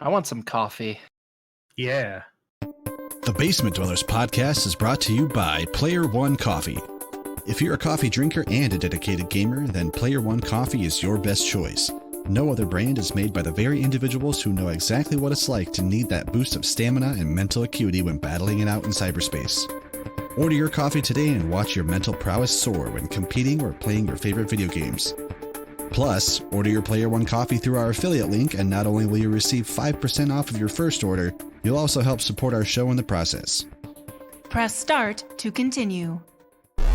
I want some coffee. Yeah. The Basement Dwellers podcast is brought to you by Player One Coffee. If you're a coffee drinker and a dedicated gamer, then Player One Coffee is your best choice. No other brand is made by the very individuals who know exactly what it's like to need that boost of stamina and mental acuity when battling it out in cyberspace. Order your coffee today and watch your mental prowess soar when competing or playing your favorite video games. Plus, order your Player One Coffee through our affiliate link, and not only will you receive 5% off of your first order, you'll also help support our show in the process. Press start to continue. They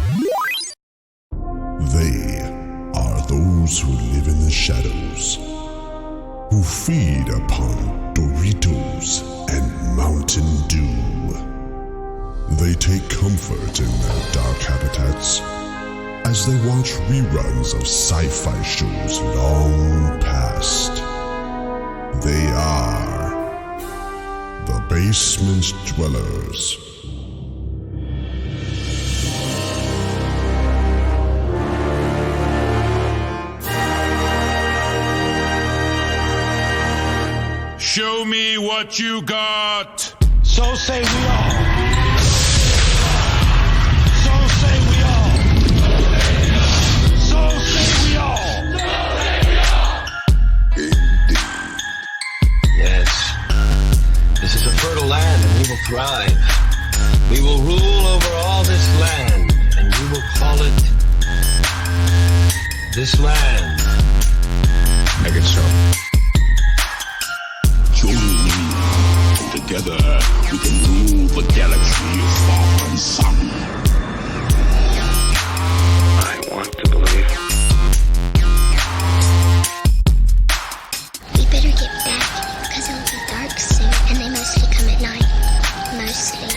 are those who live in the shadows, who feed upon Doritos and Mountain Dew. They take comfort in their dark habitats as they watch reruns of sci-fi shows long past. They are the Basement Dwellers. Show me what you got! So say we all. So say we all. So say we all. Indeed. Yes. This is a fertile land and we will thrive. We will rule over all this land and we will call it this land. Make it so. Join me. Together, we can rule the galaxy far from sun. I want to believe. We better get back, because it'll be dark soon, and they mostly come at night. Mostly.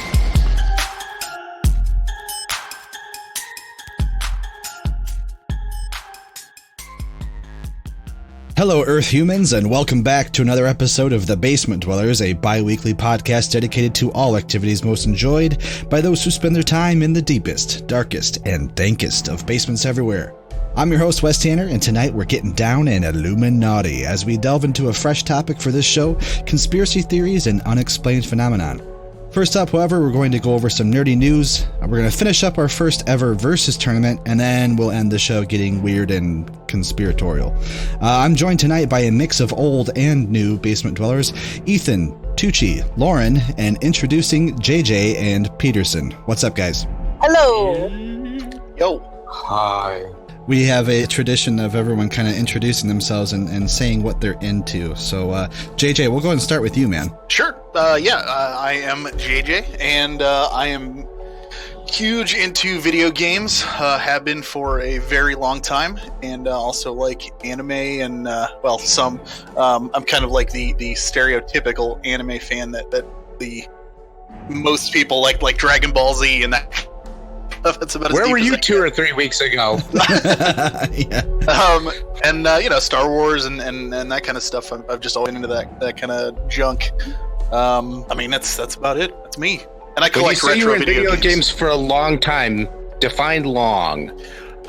Hello, Earth humans, and welcome back to another episode of The Basement Dwellers, a bi-weekly podcast dedicated to all activities most enjoyed by those who spend their time in the deepest, darkest, and dankest of basements everywhere. I'm your host, Wes Tanner, and tonight we're getting down in illuminaughty as we delve into a fresh topic for this show, Conspiracy Theories and Unexplained Phenomenon. First up, however, we're going to go over some nerdy news. We're going to finish up our first ever Versus tournament, and then we'll end the show getting weird and conspiratorial. I'm joined tonight by a mix of old and new basement dwellers, Ethan, Tucci, Lauren, and introducing JJ and Peterson. What's up, guys? Hello. Yo. Hi. We have a tradition of everyone kind of introducing themselves and saying what they're into. So, JJ, we'll go ahead and start with you, man. Sure. I am JJ, and I am huge into video games. Have been for a very long time, and also like anime and some. I'm kind of like the stereotypical anime fan that the most people like Dragon Ball Z and that. That's about Where were you 2 or 3 weeks ago? Yeah. Star Wars and that kind of stuff. I've just always into that kind of junk. That's about it. That's me. And I collect retro you were in video games for a long time. Define long.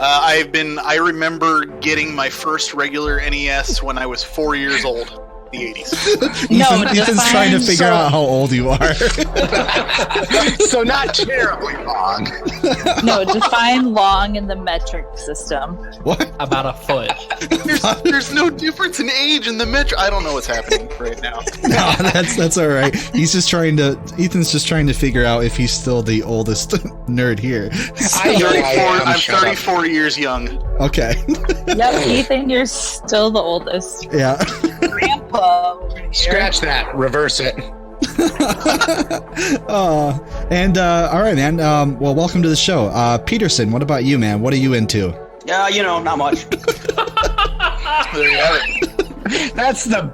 I remember getting my first regular NES when I was 4 years old. The 80s. Ethan's trying to figure out how old you are. So not terribly long. No, define long in the metric system. What? About a foot. There's no difference in age in the metro. I don't know what's happening right now. No, that's all right. Ethan's just trying to figure out if he's still the oldest nerd here. I'm 34 years young. Okay. Yep, Ethan, you're still the oldest. Yeah. Grandpa. Scratch that. Reverse it. All right, man. Well, welcome to the show. Peterson, what about you, man? What are you into? Yeah, not much. There you have it. That's the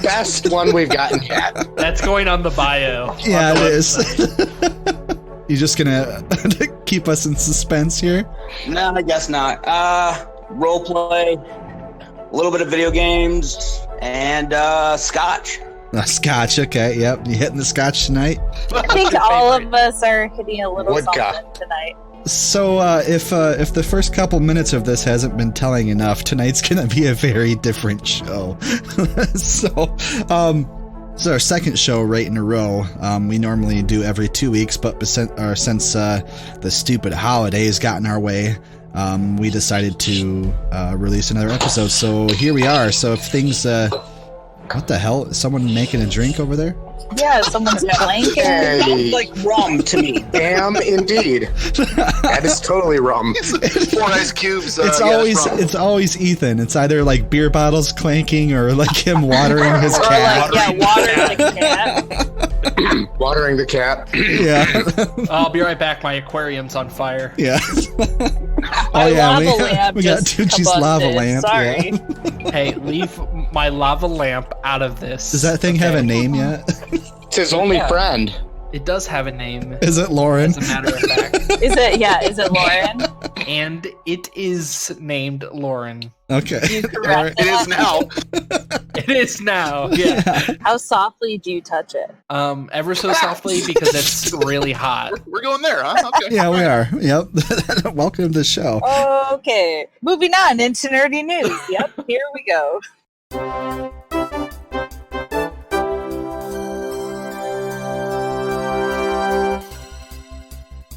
best one we've gotten yet. That's going on the bio. Yeah, it is. You just gonna keep us in suspense here? No, I guess not. Role play, a little bit of video games, and scotch. Scotch, okay, yep. You hitting the scotch tonight? I think all of us are hitting a little something tonight. So, if the first couple minutes of this hasn't been telling enough, tonight's gonna be a very different show. So, This is our second show right in a row. We normally do every 2 weeks, but since the stupid holidays got in our way, we decided to release another episode. So here we are. So if things... what the hell? Is someone making a drink over there? Yeah, someone's blanket. It sounds like rum to me. Damn, indeed. That is totally rum. 4 ice cubes. It's always Ethan. It's either like beer bottles clanking or like him watering his cat. Watering the cat. Watering the cat. Yeah. I'll be right back. My aquarium's on fire. Yeah. Lava lamp we got just Tucci's combusted. lava lamp. Sorry. Yeah. Hey, leave my lava lamp out of this. Does that thing have a name yet? It's his only friend. It does have a name. Is it Lauren? As a matter of fact. Is it Lauren? And it is named Lauren. Okay. It is now. It is now. Yeah. How softly do you touch it? Ever so softly because it's really hot. We're going there, huh? Okay. Yeah, we are. Yep. Welcome to the show. Okay. Moving on into nerdy news. Yep. Here we go.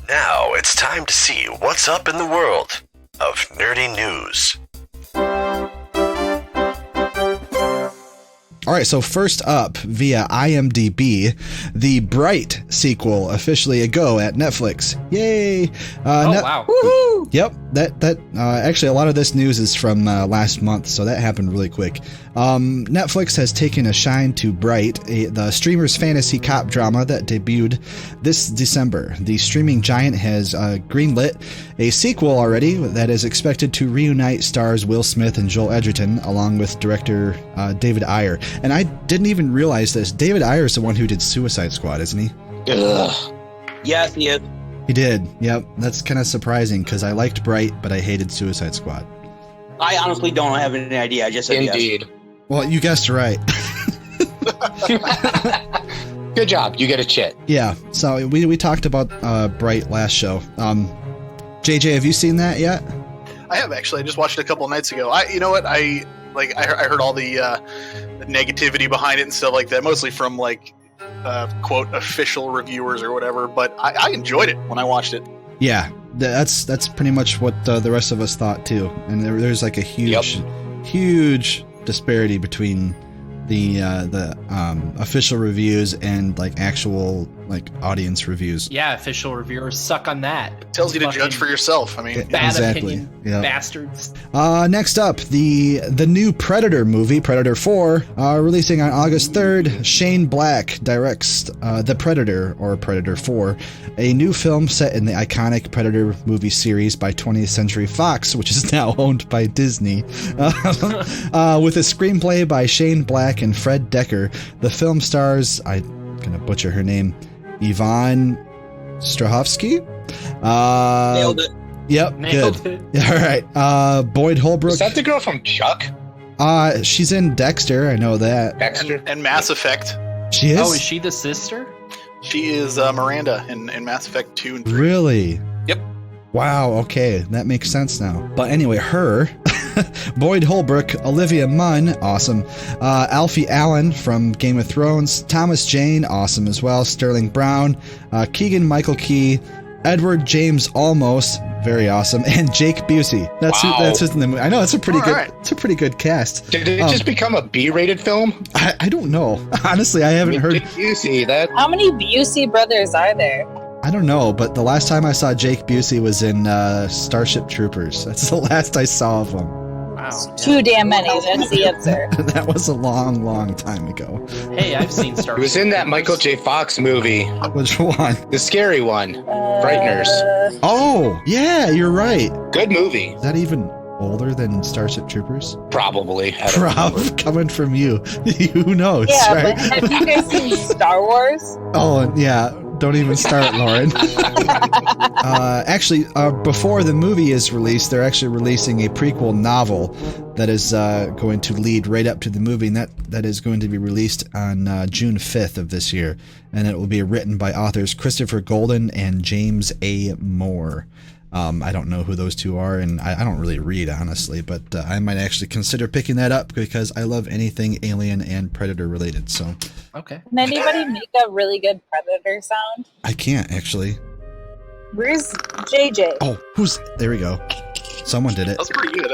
Now it's time to see what's up in the world of nerdy news. All right, so first up, via IMDb, the Bright sequel officially a go at Netflix. Yay! Wow. Woohoo! Yep, that actually a lot of this news is from last month, so that happened really quick. Netflix has taken a shine to Bright, the streamer's fantasy cop drama that debuted this December. The streaming giant has greenlit a sequel already that is expected to reunite stars Will Smith and Joel Edgerton, along with director David Ayer. And I didn't even realize this. David Ayer is the one who did Suicide Squad, isn't he? Ugh. Yes, he is. He did. Yep. That's kind of surprising because I liked Bright, but I hated Suicide Squad. I honestly don't have any idea. I just said Indeed. yes. Well, you guessed right. Good job. You get a chit. Yeah. So we talked about Bright last show. JJ, have you seen that yet? I have actually. I just watched it a couple of nights ago. You know what? I heard all the negativity behind it and stuff like that, mostly from like quote official reviewers or whatever. But I enjoyed it when I watched it. Yeah, that's pretty much what the rest of us thought too. And there's like a huge disparity between the official reviews and like actual like audience reviews. Yeah, official reviewers suck on that. It tells you to judge for yourself. I mean, bad exactly. opinion, bastards. Next up, the new Predator movie, Predator 4, releasing on August 3rd. Shane Black directs The Predator, or Predator 4, a new film set in the iconic Predator movie series by 20th Century Fox, which is now owned by Disney. With a screenplay by Shane Black and Fred Decker, the film stars, I'm gonna butcher her name, Yvonne Strahovski. Nailed it. Yep, Nailed good. it. All right. Boyd Holbrook. Is that the girl from Chuck? She's in Dexter. I know that. Dexter? And Mass Effect. She is? Oh, is she the sister? She is Miranda in Mass Effect 2 and 3. Really? Yep. Wow, okay. That makes sense now. But anyway, her, Boyd Holbrook, Olivia Munn, awesome. Alfie Allen from Game of Thrones, Thomas Jane, awesome as well. Sterling Brown, Keegan Michael Key, Edward James Olmos, very awesome, and Jake Busey. That's who's in the movie. I know it's a pretty It's a pretty good cast. Did it just become a B-rated film? I don't know. Honestly, I haven't heard. Jake Busey, that. How many Busey brothers are there? I don't know, but the last time I saw Jake Busey was in Starship Troopers. That's the last I saw of him. Wow. Too damn many. That's the answer. That was a long, long time ago. Hey, I've seen Star He was in that Michael J. Fox movie. Which one? The scary one. Frighteners. Oh, yeah, you're right. Good movie. Is that even older than Starship Troopers? Probably. I don't remember. Coming from you. Who knows, Yeah, right? but have you guys seen Star Wars? Oh, yeah. Don't even start, Lauren. Actually, before the movie is released, they're actually releasing a prequel novel that is going to lead right up to the movie, and that is going to be released on June 5th of this year. And it will be written by authors Christopher Golden and James A. Moore. I don't know who those two are, and I don't really read, honestly, but I might actually consider picking that up because I love anything alien and Predator related. So, okay. Can anybody make a really good Predator sound? I can't actually. Where's JJ? Oh, there we go. Someone did it. That's pretty good.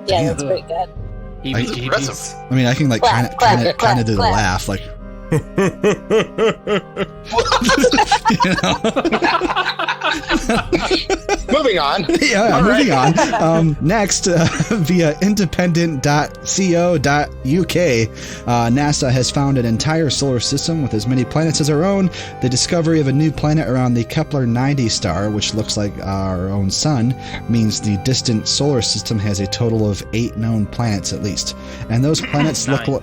Yeah, that's pretty good. Impressive. I mean, I can like kind of do the laugh, like. You know? Moving on. Yeah, moving on. Next, via independent.co.uk, NASA has found an entire solar system with as many planets as our own. The discovery of a new planet around the Kepler 90 star, which looks like our own sun, means the distant solar system has a total of 8 known planets at least. And those planets look like...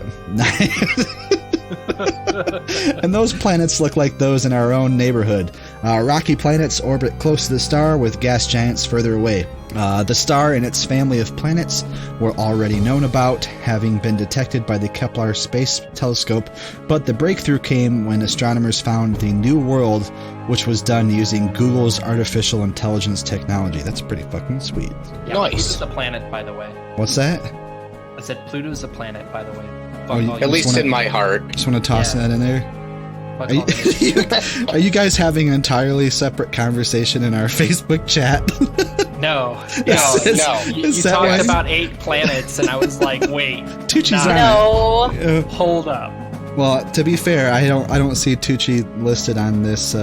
And those planets look like those in our own neighborhood. Rocky planets orbit close to the star with gas giants further away. The star and its family of planets were already known about, having been detected by the Kepler Space Telescope, but the breakthrough came when astronomers found the new world, which was done using Google's artificial intelligence technology. That's pretty fucking sweet. Yeah, Nice. Pluto's a planet, by the way. What's that? I said Pluto's a planet, by the way. At least in my heart. Just want to toss that in there? Are you guys having an entirely separate conversation in our Facebook chat? No. You talked about 8 planets, and I was like, wait. Tucci's on No. Hold up. Well, to be fair, I don't see Tucci listed on this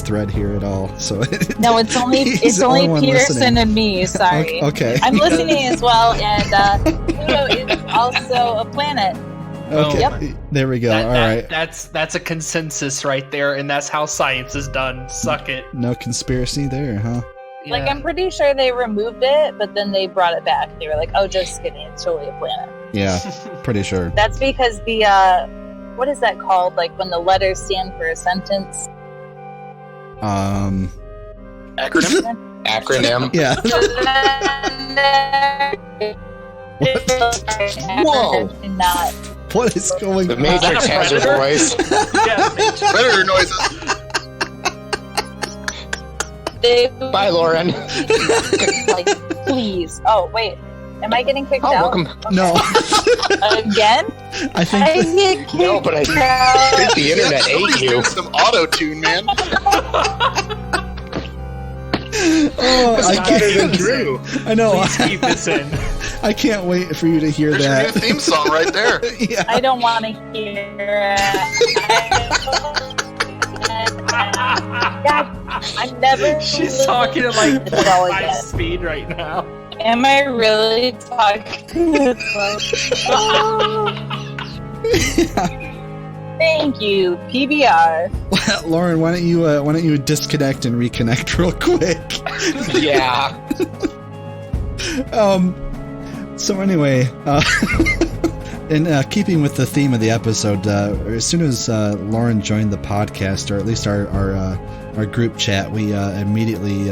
thread here at all. So no, it's only Peterson listening. And me. Sorry. Okay. I'm listening as well, and Pluto is also a planet. Okay. Yep. There we go. All right. That's a consensus right there, and that's how science is done. Suck it. No conspiracy there, huh? Yeah. Like, I'm pretty sure they removed it, but then they brought it back. They were like, "Oh, just kidding. It's totally a planet." Yeah, pretty sure. That's because the what is that called? Like when the letters stand for a sentence. Acronym. Yeah. Whoa. Not. What is going The on? Matrix has her voice. Yeah, Predator noises. Bye, Lauren. Like, please. Oh, wait. Am I getting kicked out? Welcome. Okay. No. Again? I think. I get kicked No, but I out. think the internet Somebody's ate you. doing some auto-tune, man. Oh, I Better than can't. Drew. I know. Please keep this in. I can't wait for you to hear There's that. your new theme song right there. Yeah. I don't want to hear God, I'm never. She's talking at like This all 5 again. speed right now. Am I really talking? Thank you, PBR. Lauren, why don't you disconnect and reconnect real quick? Yeah. So anyway, in keeping with the theme of the episode, as soon as Lauren joined the podcast, or at least our group chat, we immediately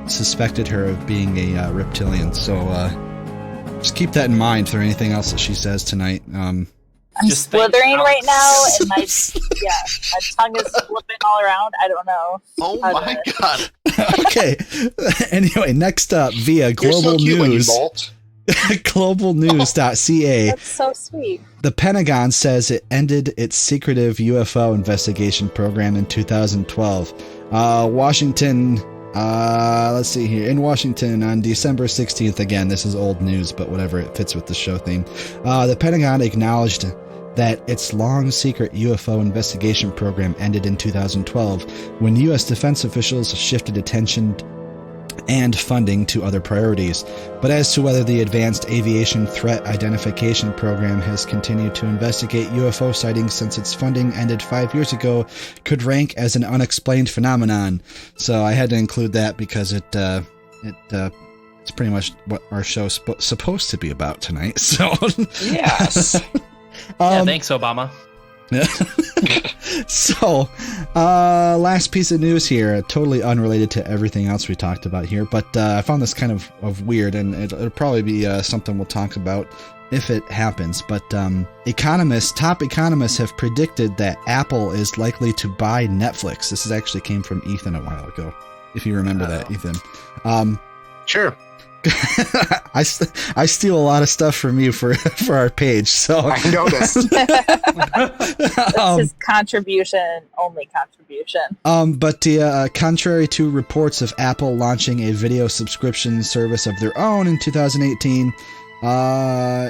suspected her of being a reptilian. So just keep that in mind for anything else that she says tonight. I'm slithering right now, and my tongue is flipping all around. I don't know. Oh my god. Okay. Anyway, next up via Global News. globalnews.ca. That's so sweet. The Pentagon says it ended its secretive UFO investigation program in 2012. Washington, let's see here. In Washington on December 16th, again, this is old news, but whatever, it fits with the show theme. The Pentagon acknowledged that its long-secret UFO investigation program ended in 2012 when U.S. defense officials shifted attention and funding to other priorities. But as to whether the Advanced Aviation Threat Identification Program has continued to investigate UFO sightings since its funding ended 5 years ago could rank as an unexplained phenomenon. So I had to include that because it's pretty much what our show's supposed to be about tonight. So yes. Yeah, thanks, Obama. So, last piece of news here, totally unrelated to everything else we talked about here, but I found this kind of weird, and it'll probably be something we'll talk about if it happens. But top economists have predicted that Apple is likely to buy Netflix. This actually came from Ethan a while ago, if you remember that, Ethan. Sure. I steal a lot of stuff from you for our page, so I noticed. This is only contribution. But contrary to reports of Apple launching a video subscription service of their own in 2018,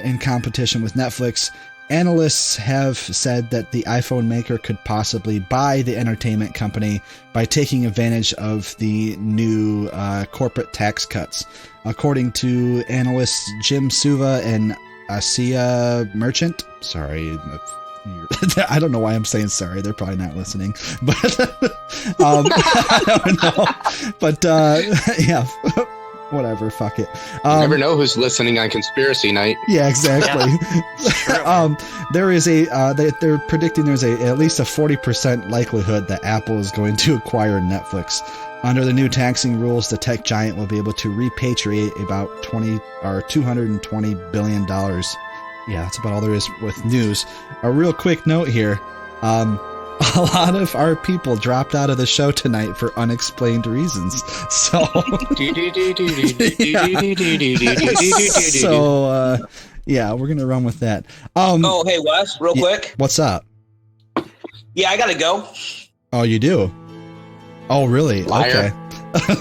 in competition with Netflix, analysts have said that the iPhone maker could possibly buy the entertainment company by taking advantage of the new corporate tax cuts. According to analysts Jim Suva and Asia Merchant, sorry, I don't know why I'm saying sorry. They're probably not listening, but I don't know. But yeah. Whatever, fuck it. You never know who's listening on Conspiracy Night. Yeah, exactly. Yeah. They're predicting there's at least a 40% likelihood that Apple is going to acquire Netflix. Under the new taxing rules, the tech giant will be able to repatriate about $220 billion. Yeah, that's about all there is with news. A real quick note here. A lot of our people dropped out of the show tonight for unexplained reasons. So, yeah, we're gonna run with that. Oh, hey Wes, real quick. What's up? Yeah, I gotta go. Oh, you do? Oh, really? Liar. Okay.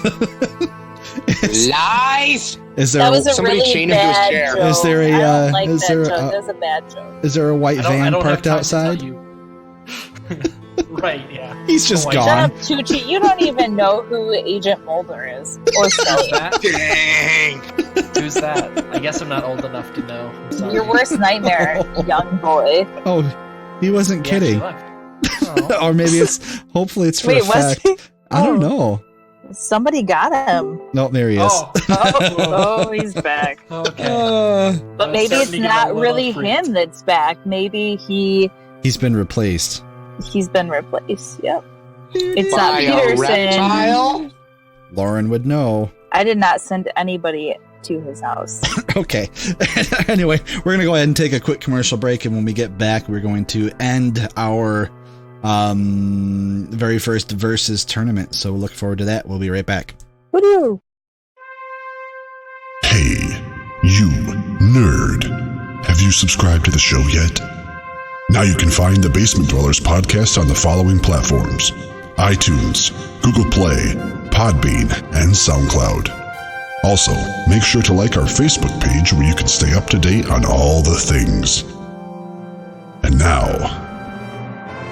Lies. Is there that was somebody really chained him to his chair? Joke. Is there a? I don't like is that there joke. That's a bad joke. Is there a white van parked outside? Right, yeah. He's just gone. Shut up, Tucci. You don't even know who Agent Mulder is. Or Sully. Dang. Who's that? I guess I'm not old enough to know. I'm sorry. Your worst nightmare, young boy. Oh, he wasn't kidding. Or maybe hopefully it's for a fact. I don't know. Somebody got him. No, there he is. Oh, he's back. Okay. But maybe it's not really him that's back. Maybe he's been replaced. He's been replaced. Yep. It's By not Peterson. reptile? Lauren would know. I did not send anybody to his house. Okay. Anyway, we're going to go ahead and take a quick commercial break, and when we get back, we're going to end our very first Versus tournament. So look forward to that. We'll be right back. Woo-hoo. Hey, you nerd. Have you subscribed to the show yet? Now you can find the Basement Dwellers podcast on the following platforms: iTunes, Google Play, Podbean, and SoundCloud. Also, make sure to like our Facebook page where you can stay up to date on all the things. And now,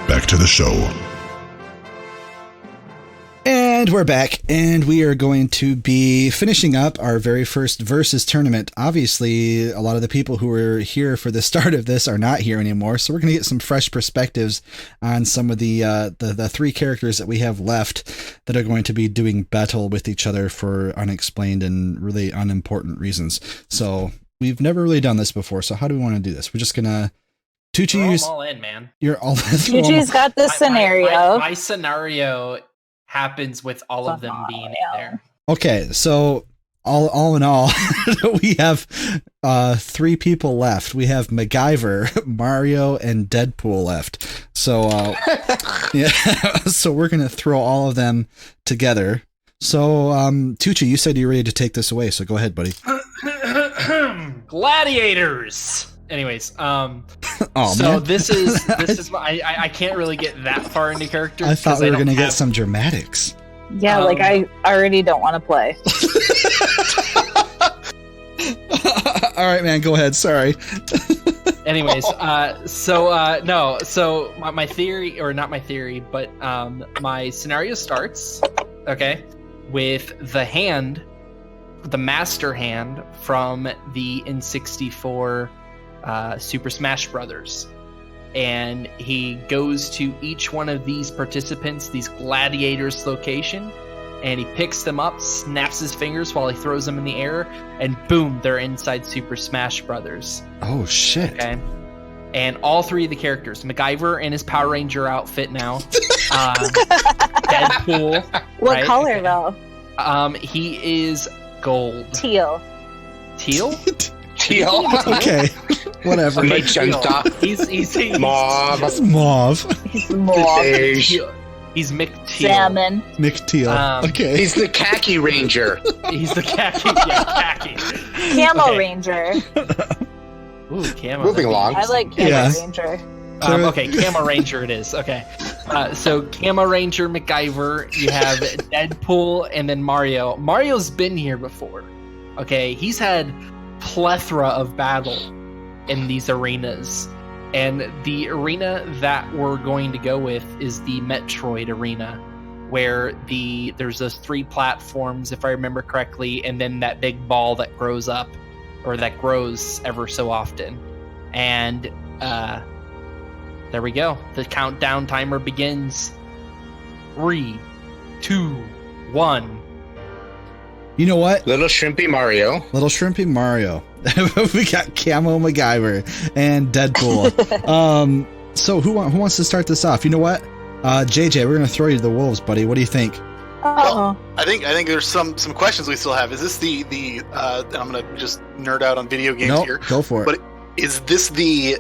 back to the show. And we're back, and we are going to be finishing up our very first Versus tournament. Obviously, a lot of the people who were here for the start of this are not here anymore, so we're going to get some fresh perspectives on some of the three characters that we have left that are going to be doing battle with each other for unexplained and really unimportant reasons. So we've never really done this before, so how do we want to do this? We're just going to... I'm all in, man. You're all in. Tucci's got this scenario. My scenario happens with all of them being there. Okay, so all in all, we have three people left. We have MacGyver, Mario, and Deadpool left. So yeah, so we're gonna throw all of them together. So Tucci, you said you're ready to take this away, so go ahead, buddy. Gladiators. Anyways, oh, so man. this is I can't really get that far into characters. I thought we were gonna get some dramatics. Yeah, like I already don't want to play. All right, man, go ahead. Sorry. Anyways, so my theory, or not my theory, but my scenario starts, okay, with the master hand from the N64 Super Smash Brothers. And he goes to each one of these participants, these gladiators' location, and he picks them up, snaps his fingers while he throws them in the air, and boom, they're inside Super Smash Brothers. Oh, shit. Okay. And all three of the characters, MacGyver in his Power Ranger outfit now, Deadpool. What right? color though? He is gold. Teal. Teal? Teal. Okay, whatever. Magenta. He's Mauve. Mauve. He's mauve. He's McTeal. Salmon. McTeal. Okay. He's the khaki ranger. He's the khaki. Yeah, khaki. Camo Ranger. Ooh, camo. Moving along. I like Camo Ranger. Okay, Camo Ranger it is. Okay. So Camo Ranger, MacGyver, you have Deadpool, and then Mario. Mario's been here before. Okay, he's had plethora of battle in these arenas. And the arena that we're going to go with is the Metroid arena, where there's those 3 platforms, if I remember correctly, and then that big ball that grows up, or that grows ever so often. And there we go. The countdown timer begins. 3, 2, 1. You know what? Little Shrimpy Mario. We got Camo MacGyver and Deadpool. So who wants to start this off? You know what? JJ, we're gonna throw you to the wolves, buddy. What do you think? Well, I think there's some questions we still have. Is this the I'm gonna just nerd out on video games here. Go for it. But is this the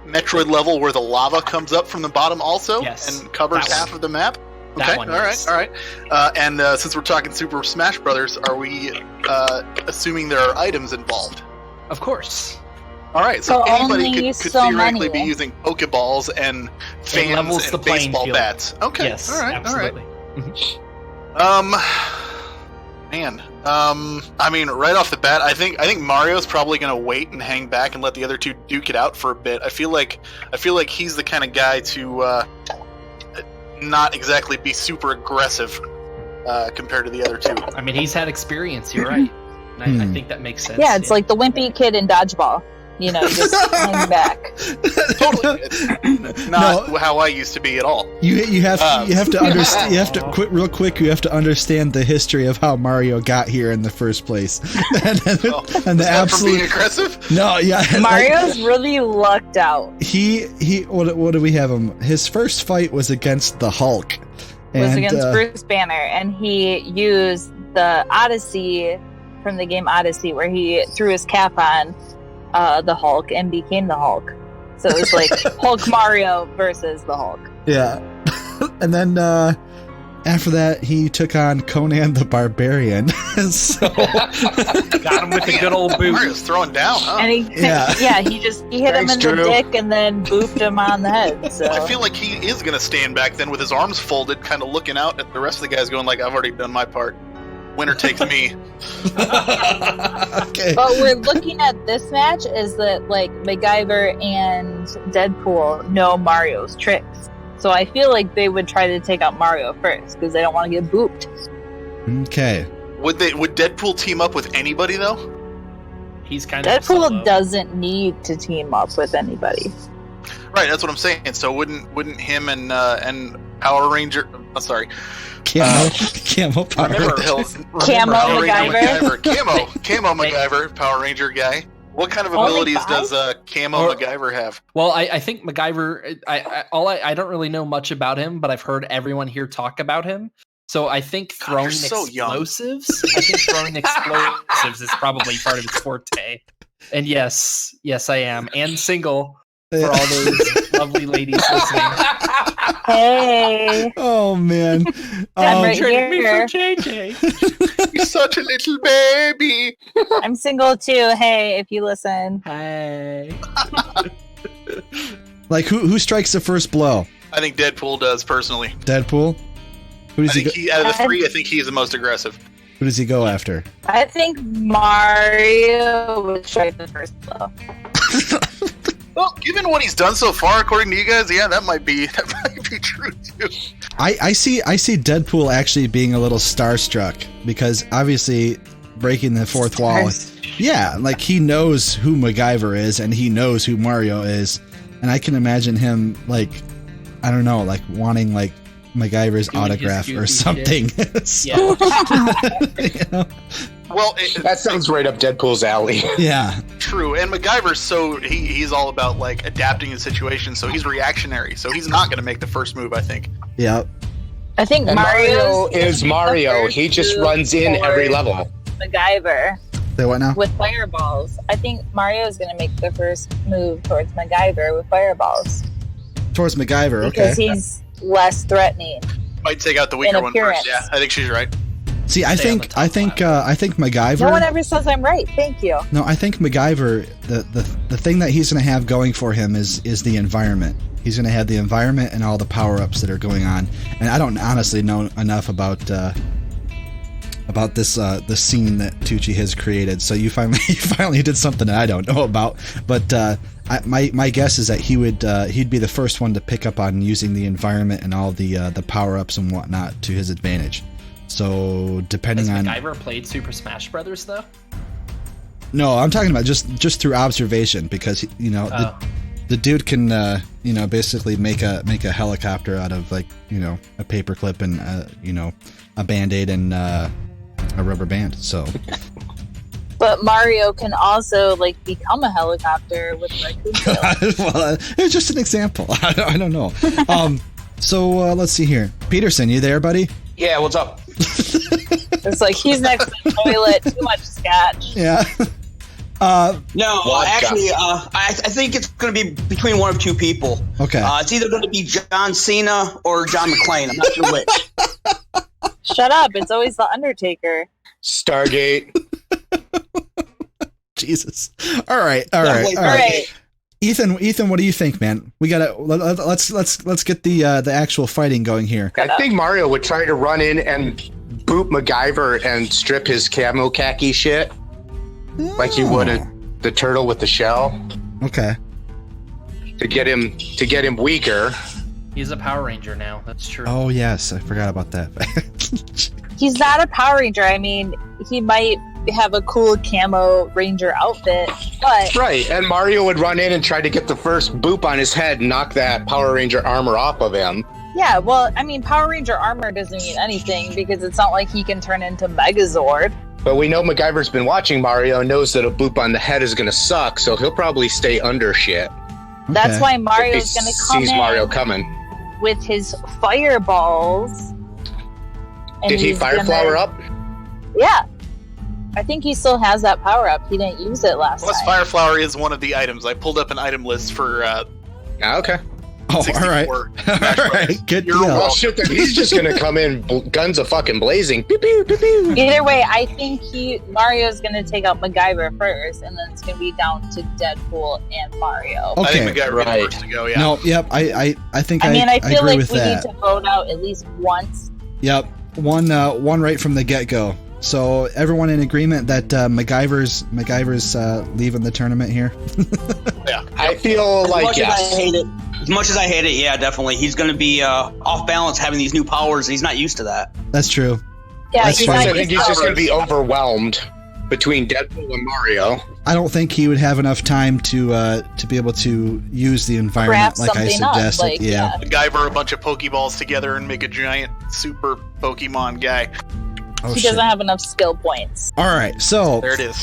Metroid level where the lava comes up from the bottom also and covers half of the map? Okay, all right. And since we're talking Super Smash Brothers, are we assuming there are items involved? Of course. All right, so anybody could so theoretically many. be using Pokeballs and fans and baseball bats. Okay, Yes, all right, absolutely. all right. I mean, right off the bat, I think Mario's probably going to wait and hang back and let the other two duke it out for a bit. I feel like he's the kind of guy to not exactly be super aggressive compared to the other two. I mean, he's had experience. You're right. And I think that makes sense. Yeah, it's like the wimpy kid in dodgeball. You know, just hang back. Totally, it's not how I used to be at all. You have to understand. You have to real quick. You have to understand the history of how Mario got here in the first place, and the absolute from being aggressive. No, yeah, Mario's really lucked out. He. What do we have him? His first fight was against the Hulk. Was against Bruce Banner, and he used the Odyssey from the game Odyssey, where he threw his cap on the Hulk and became the Hulk. So it was like Hulk Mario versus the Hulk. Yeah. And then after that, he took on Conan the Barbarian. So got him with the good old boot. Mario's throwing down, huh? And he hit him in the dick and then booped him on the head. So I feel like he is going to stand back then with his arms folded, kind of looking out at the rest of the guys going like, I've already done my part. Winner takes me. Okay. But we're looking at this match is that like MacGyver and Deadpool know Mario's tricks. So I feel like they would try to take out Mario first because they don't want to get booped. Okay. Would Deadpool team up with anybody though? He's kind of Deadpool doesn't need to team up with anybody. Right, that's what I'm saying. So wouldn't him and Power Ranger? Oh, sorry. Camo Power Remember, Ranger. Camo MacGyver. Camo MacGyver, Power Ranger guy. What kind of abilities does Camo MacGyver have? Well, I think MacGyver. I don't really know much about him, but I've heard everyone here talk about him. So I think throwing explosives. I think throwing explosives is probably part of his forte. And yes, I am, and single for all those lovely ladies listening. Hey. Oh man. I'm right Trading me here. for JJ. You're such a little baby. I'm single too. Hey, if you listen. Hey. Like who strikes the first blow? I think Deadpool does personally. Deadpool. Who does Out of the three, I think he's the most aggressive. Who does he go after? I think Mario would strike the first blow. Well, given what he's done so far, according to you guys, yeah, that might be true too. I see Deadpool actually being a little starstruck because obviously breaking the fourth wall. Yeah, like he knows who MacGyver is and he knows who Mario is, and I can imagine him like, I don't know, like wanting like MacGyver's autograph or something. Yeah. You know? Well, that sounds right up Deadpool's alley. Yeah. true. And MacGyver's he's all about like adapting in situations, so he's reactionary. So he's not going to make the first move, I think. Yeah. I think And Mario is the Mario. first He just move runs in for every level. MacGyver Say what now? with fireballs. I think Mario is going to make the first move towards MacGyver with fireballs Towards MacGyver, because okay. he's less threatening. Might take out the weaker In one appearance. first. Yeah, I think she's right. See, I think MacGyver. No one ever says I'm right. Thank you. No, I think MacGyver. The thing that he's going to have going for him is the environment. He's going to have the environment and all the power-ups that are going on. And I don't honestly know enough about this scene that Tucci has created. So you finally did something that I don't know about. But my guess is that he'd be the first one to pick up on using the environment and all the power-ups and whatnot to his advantage. So depending Has on MacGyver played Super Smash Brothers though? No, I'm talking about just through observation, because the dude can basically make a helicopter out of like a paperclip and a Band-Aid and a rubber band. So, but Mario can also like become a helicopter with raccoon tail. Well, it's just an example. I don't know. So let's see here. Peterson, you there, buddy? Yeah, what's up? It's like he's next to the toilet. Too much scotch. Yeah. No, actually, I think it's going to be between one of two people. Okay. It's either going to be John Cena or John McClane. I'm not sure which. Shut up! It's always the Undertaker. Stargate. Jesus. All right. Ethan, what do you think, man? We gotta let's get the actual fighting going here. I think Mario would try to run in and boot MacGyver and strip his camo khaki shit, like you would the turtle with the shell. Okay. To get him weaker. He's a Power Ranger now. That's true. Oh yes, I forgot about that. He's not a Power Ranger. I mean, he might have a cool camo ranger outfit, but right. And Mario would run in and try to get the first boop on his head and knock that Power Ranger armor off of him. yeah, well, I mean, Power Ranger armor doesn't mean anything because it's not like he can turn into Megazord. But we know MacGyver's been watching Mario and knows that a boop on the head is going to suck, so he'll probably stay under shit. That's why Mario's going to come sees in Mario coming. with his fireballs. And Did he fire flower up? Yeah. I think he still has that power up. He didn't use it last Plus, time. Fire Flower is one of the items. I pulled up an item list for. Okay. Oh, all right. All right. Good deal. Well, shit, then he's just going to come in guns a fucking blazing. Pew, pew, pew, pew. Either way, I think Mario's going to take out MacGyver first, and then it's going to be down to Deadpool and Mario. Okay. I think MacGyver right. First to go. Yeah. No. Yep. I think. I mean, I feel agree like with we that. need to vote out at least once. Yep. One right from the get-go. So everyone in agreement that MacGyver's leaving the tournament here? Yeah. I feel like yes. As much as I hate it, yeah, definitely. He's going to be off balance having these new powers. He's not used to that. That's true. Yeah, That's true. I think he's just going to be overwhelmed between Deadpool and Mario. I don't think he would have enough time to be able to use the environment like I suggested. Yeah. MacGyver a bunch of Pokeballs together and make a giant super Pokemon guy. Oh, he doesn't have enough skill points. All right, so there it is.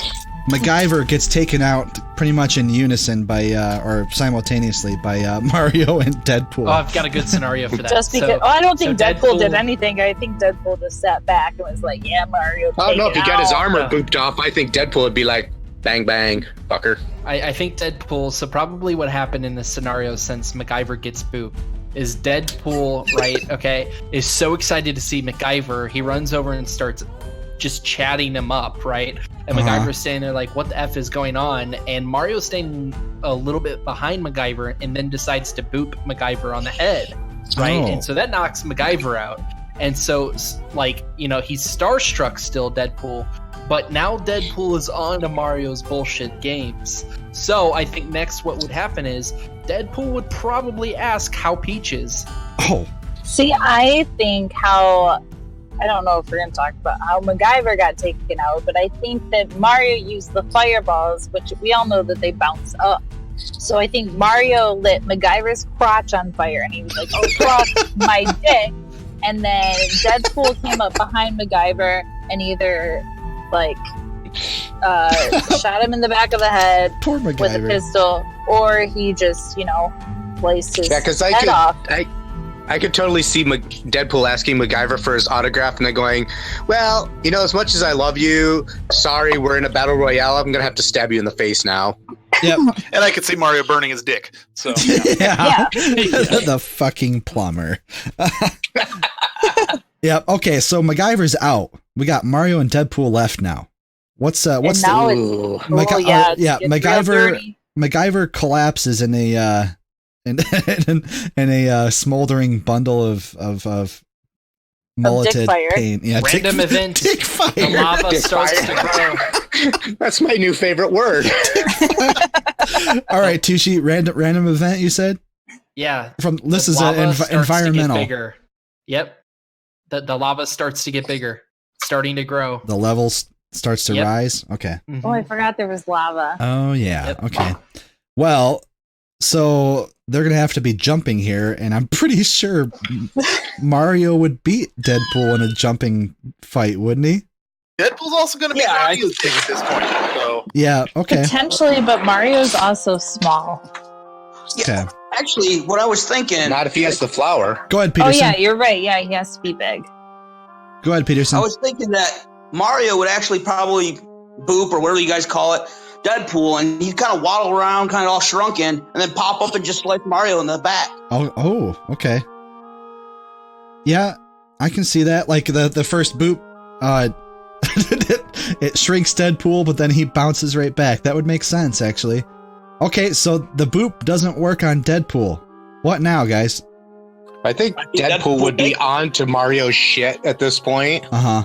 MacGyver gets taken out pretty much in unison by, or simultaneously by Mario and Deadpool. Oh, I've got a good scenario for that. Just because, I don't think Deadpool did anything. I think Deadpool just sat back and was like, "Yeah, Mario." I don't know if he got his armor booped off. I think Deadpool would be like, "Bang bang, fucker." I think Deadpool. So probably what happened in this scenario, since MacGyver gets booped, is Deadpool, right? Okay, is so excited to see MacGyver, he runs over and starts just chatting him up, right? And MacGyver's standing there like, what the F is going on? And Mario's standing a little bit behind MacGyver and then decides to boop MacGyver on the head, right? Oh. And so that knocks MacGyver out. And so, like, he's starstruck still, Deadpool, but now Deadpool is on to Mario's bullshit games. So I think next what would happen is Deadpool would probably ask how Peach is. Oh. See, I think I don't know if we're going to talk about how MacGyver got taken out, but I think that Mario used the fireballs, which we all know that they bounce up. So I think Mario lit MacGyver's crotch on fire, and he was like, "Oh, fuck, my dick." And then Deadpool came up behind MacGyver and either, like, shot him in the back of the head Poor with a MacGyver. pistol, or he just, sliced his Yeah, because head off. I could totally see Deadpool asking MacGyver for his autograph and then going, well, as much as I love you, sorry, we're in a battle royale. I'm going to have to stab you in the face now. Yep. And I could see Mario burning his dick. So Yeah. The fucking plumber. Yep. Okay, so MacGyver's out. We got Mario and Deadpool left now. What's now the MacGyver collapses in a in a smoldering bundle of mulleted paint. Yeah, random event. Dick fire. The lava Dick starts fire. to grow. That's my new favorite word. All right, Tushi, random event. You said Yeah. this is Lava an starts environmental. to get bigger. Yep. The lava starts to get bigger, starting to grow. The level starts to Yep. rise. Okay. Mhm. Oh, I forgot there was lava. Oh yeah. Yep. Okay. Well, so they're gonna have to be jumping here, and I'm pretty sure Mario would beat Deadpool in a jumping fight, wouldn't he? Deadpool's also going to be Mario's thing at this point. So Yeah. Okay. Potentially, but Mario's also small. Okay. Actually, what I was thinking. Not if he has the flower. Go ahead, Oh Peterson. yeah, you're right. Yeah, he has to be big. Go ahead, Peterson. I was thinking that Mario would actually probably boop or whatever you guys call it, Deadpool, and he'd kind of waddle around, kind of all shrunken, and then pop up and just slice Mario in the back. Oh, okay. Yeah, I can see that. Like the first boop, it shrinks Deadpool, but then he bounces right back. That would make sense, actually. Okay, so the boop doesn't work on Deadpool. What now, guys? I think Deadpool would be on to Mario's shit at this point. Uh-huh.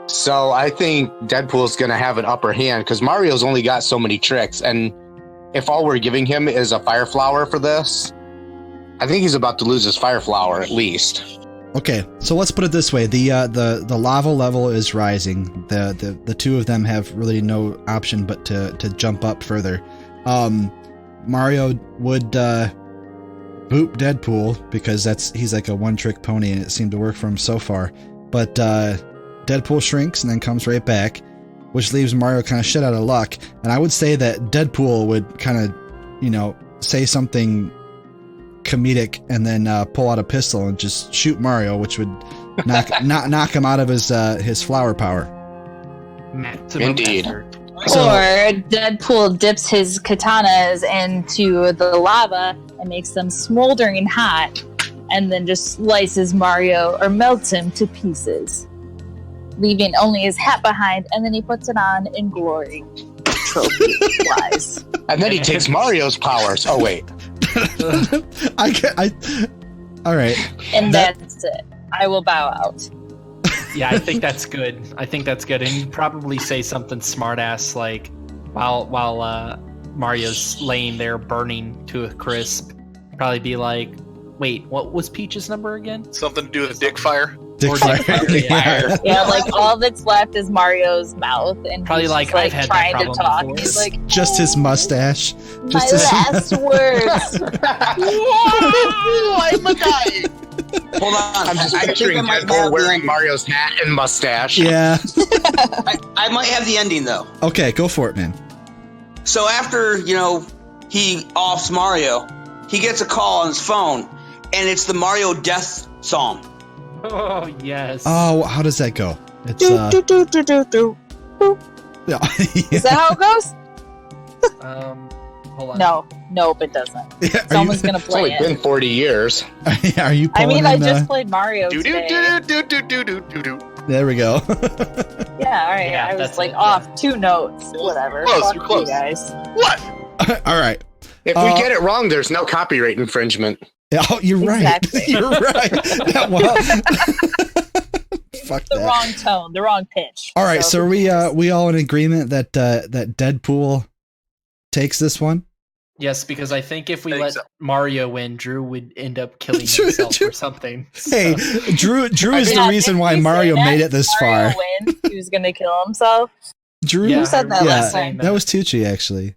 So I think Deadpool's going to have an upper hand because Mario's only got so many tricks. And if all we're giving him is a fire flower for this, I think he's about to lose his fire flower at least. Okay, so let's put it this way: the lava level is rising. The two of them have really no option but to jump up further. Mario would boop Deadpool because he's like a one-trick pony, and it seemed to work for him so far. But Deadpool shrinks and then comes right back, which leaves Mario kind of shit out of luck. And I would say that Deadpool would kind of, say something comedic and then pull out a pistol and just shoot Mario, which would knock him out of his flower power. Indeed. Or Deadpool dips his katanas into the lava and makes them smoldering hot, and then just slices Mario or melts him to pieces, leaving only his hat behind, and then he puts it on in glory. Trophy-wise. And then he takes Mario's powers. Oh, wait. All right. And that's it. I will bow out. Yeah, I think that's good. And you'd probably say something smartass like, while Mario's laying there burning to a crisp, probably be like, "Wait, what was Peach's number again?" Something to do with dick fire. Dick fire. Yeah. Yeah, like all that's left is Mario's mouth, and Probably he's like, just, I've had that trying to problem talk. before. He's like, Just his mustache. my last words. I'm a guy. Hold on. I'm just I think picturing I might Deadpool have wearing the Mario's hat and mustache. Yeah. I might have the ending, though. Okay, go for it, man. So after, he offs Mario, he gets a call on his phone, and it's the Mario death song. Oh yes. Oh, how does that go? It's Do, do, do, do, do, do. yeah. Is that how it goes? Hold on. Nope, it doesn't. Yeah, Someone's gonna It's only play been it. 40 years. Are you I pulling mean, I in, just played Mario Do do today. do do do do do do. There we go. Yeah, all right. Yeah, I was that's like it, off 2 notes. Whatever. Close, Fuck you're close. you guys. What? All right. If we get it wrong, there's no copyright infringement. Oh, you're right. Exactly. You're right. Yeah, well, fuck The that. wrong tone, the wrong pitch. All right, so are we all in agreement that that Deadpool takes this one? Yes, because I think if we I think let so. Mario win, Drew would end up killing Drew- himself or something. Hey, Drew is the reason why didn't you Mario say that? made it this Mario far. wins, he was gonna kill himself. Drew, Yeah, Who said that I last was saying time? that was Tucci actually.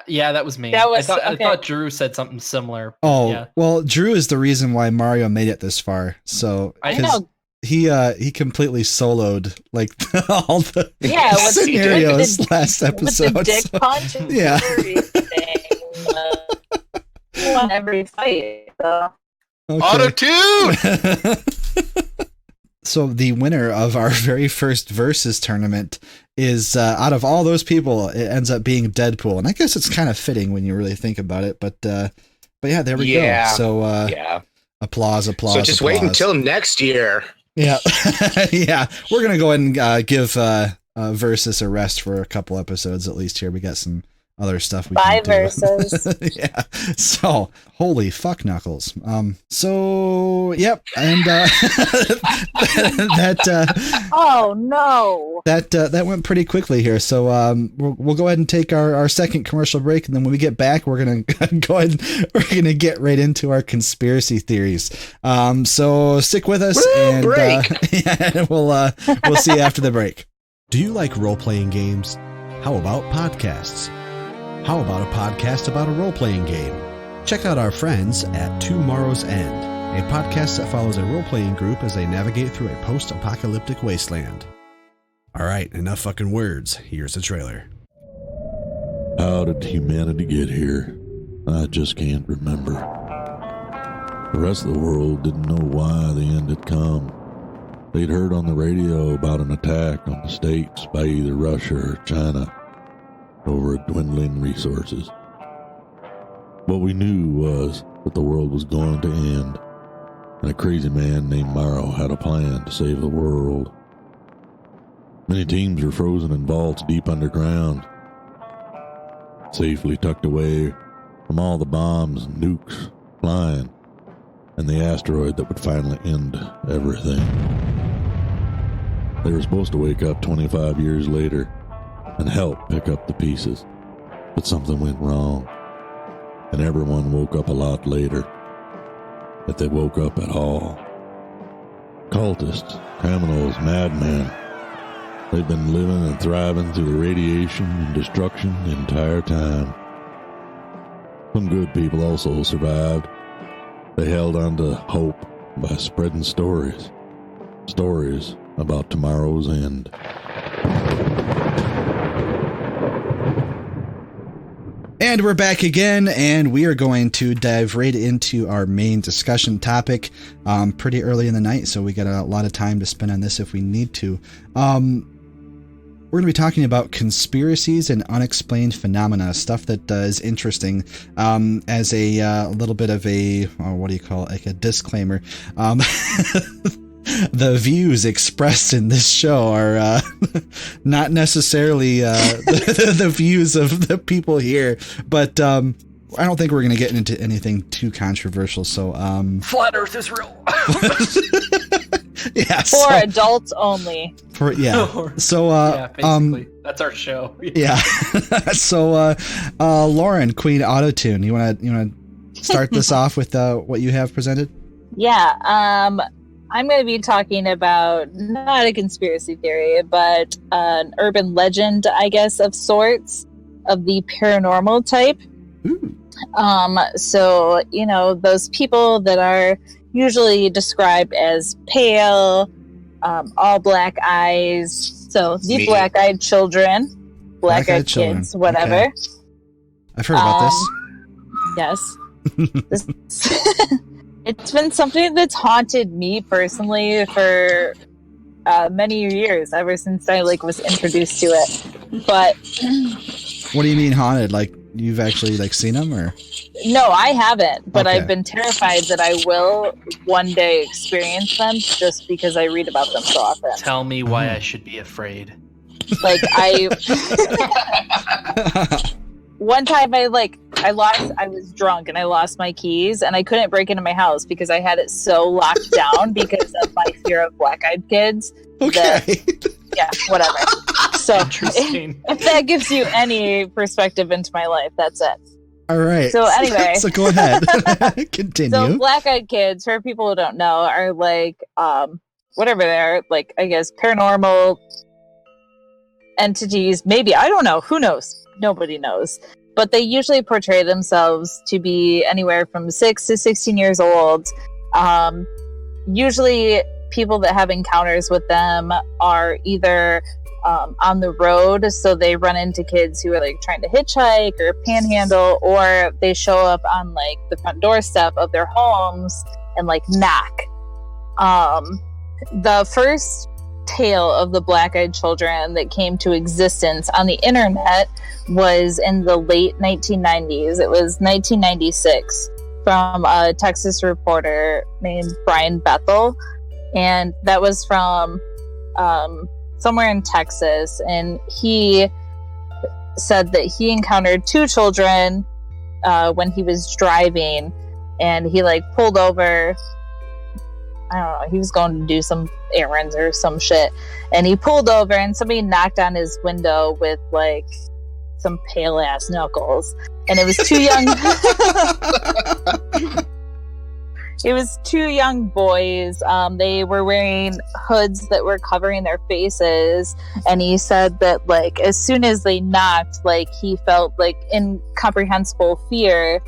Yeah, that was me. That was- I okay. thought Drew said something similar. but Oh, yeah. well, Drew is the reason why Mario made it this far. So, I I 'cause- know he completely soloed like all the with scenarios the, last episode. With the dick punch and everything. Won every fight. So. Okay. Auto-tune! So the winner of our very first Versus tournament is, out of all those people, it ends up being Deadpool. And I guess it's kind of fitting when you really think about it. But yeah, there we go. So applause. So just wait until next year. Yeah. Yeah. We're going to go ahead and give Versus a rest for a couple episodes at least here. We got some other stuff we can do. Versus. Yeah. So, holy fuck knuckles. So, yep. And that oh no. That went pretty quickly here. So, we'll go ahead and take our second commercial break, and then when we get back, we're going to go ahead and we're going to get right into our conspiracy theories. So stick with us. And we'll see you after the break. Do you like role-playing games? How about podcasts? How about a podcast about a role-playing game? Check out our friends at Tomorrow's End, a podcast that follows a role-playing group as they navigate through a post-apocalyptic wasteland. All right, enough fucking words. Here's the trailer. How did humanity get here? I just can't remember. The rest of the world didn't know why the end had come. They'd heard on the radio about an attack on the States by either Russia or China over dwindling resources. What we knew was that the world was going to end, and a crazy man named Morrow had a plan to save the world. Many teams were frozen in vaults deep underground, safely tucked away from all the bombs and nukes flying, and the asteroid that would finally end everything. They were supposed to wake up 25 years later and help pick up the pieces, but something went wrong, and everyone woke up a lot later, if they woke up at all. Cultists, criminals, madmen, they've been living and thriving through the radiation and destruction the entire time. Some good people also survived. They held on to hope by spreading stories about tomorrow's end. And we're back again, and we are going to dive right into our main discussion topic pretty early in the night, so we got a lot of time to spend on this if we need to. We're going to be talking about conspiracies and unexplained phenomena, stuff that is interesting, as a little bit of a, what do you call it, like a disclaimer. The views expressed in this show are not necessarily the views of the people here, but I don't think we're going to get into anything too controversial. So, Flat Earth is real. Yeah, for adults only. So, basically, that's our show. Yeah. So, Lauren, Queen Autotune, you want to start this off with what you have presented? Yeah. I'm going to be talking about not a conspiracy theory, but an urban legend, I guess, of sorts, of the paranormal type. Ooh. So, those people that are usually described as pale, all black eyes. So the black-eyed children, black-eyed kids, whatever. Okay. I've heard about this. Yes. It's been something that's haunted me personally for many years, ever since I was introduced to it. But what do you mean haunted? Like you've actually seen them, or? No, I haven't. But Okay. I've been terrified that I will one day experience them, just because I read about them so often. Tell me why I should be afraid. One time I was drunk and I lost my keys and I couldn't break into my house because I had it so locked down because of my fear of black-eyed kids. Okay. Yeah, whatever. So if that gives you any perspective into my life, that's it. All right. So anyway. So go ahead. Continue. So black-eyed kids, for people who don't know, are whatever they're, I guess, paranormal entities. Maybe. I don't know. Who knows? Nobody knows. But they usually portray themselves to be anywhere from 6 to 16 years old. Usually people that have encounters with them are either on the road, so they run into kids who are like trying to hitchhike or panhandle, or they show up on like the front doorstep of their homes and like knock. The first tale of the black-eyed children that came to existence on the internet was in the late 1990s. It was 1996 from a Texas reporter named Brian Bethel, and that was from somewhere in Texas, and he said that he encountered two children when he was driving, and he like pulled over. I don't know, he was going to do some errands or some shit, and he pulled over and somebody knocked on his window with like some pale ass knuckles, and it was two young it was two young boys. They were wearing hoods that were covering their faces, and he said that like as soon as they knocked, like he felt like incomprehensible fear.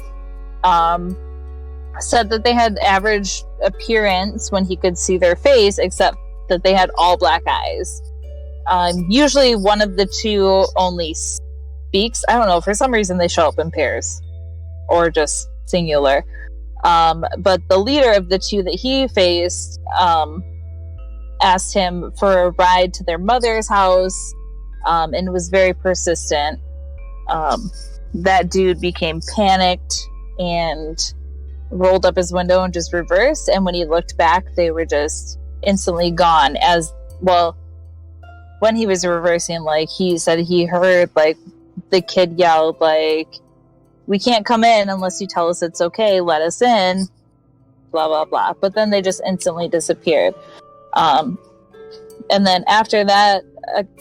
Said that they had average appearance when he could see their face, except that they had all black eyes. Usually one of the two only speaks. I don't know, for some reason they show up in pairs or just singular. But the leader of the two that he faced asked him for a ride to their mother's house, and was very persistent. That dude became panicked and rolled up his window and just reversed, and when he looked back, they were just instantly gone. As well, when he was reversing, like he said he heard like the kid yelled like, "We can't come in unless you tell us it's okay, let us in," blah blah blah. But then they just instantly disappeared. And then after that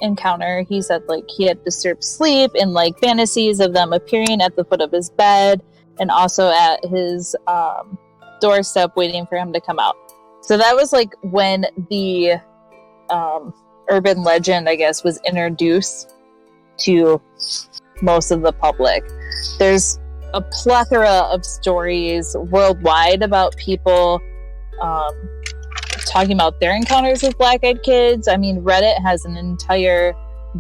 encounter, he said like he had disturbed sleep and like fantasies of them appearing at the foot of his bed and also at his doorstep waiting for him to come out. So that was like when the urban legend, I guess, was introduced to most of the public. There's a plethora of stories worldwide about people talking about their encounters with black-eyed kids. I mean, Reddit has an entire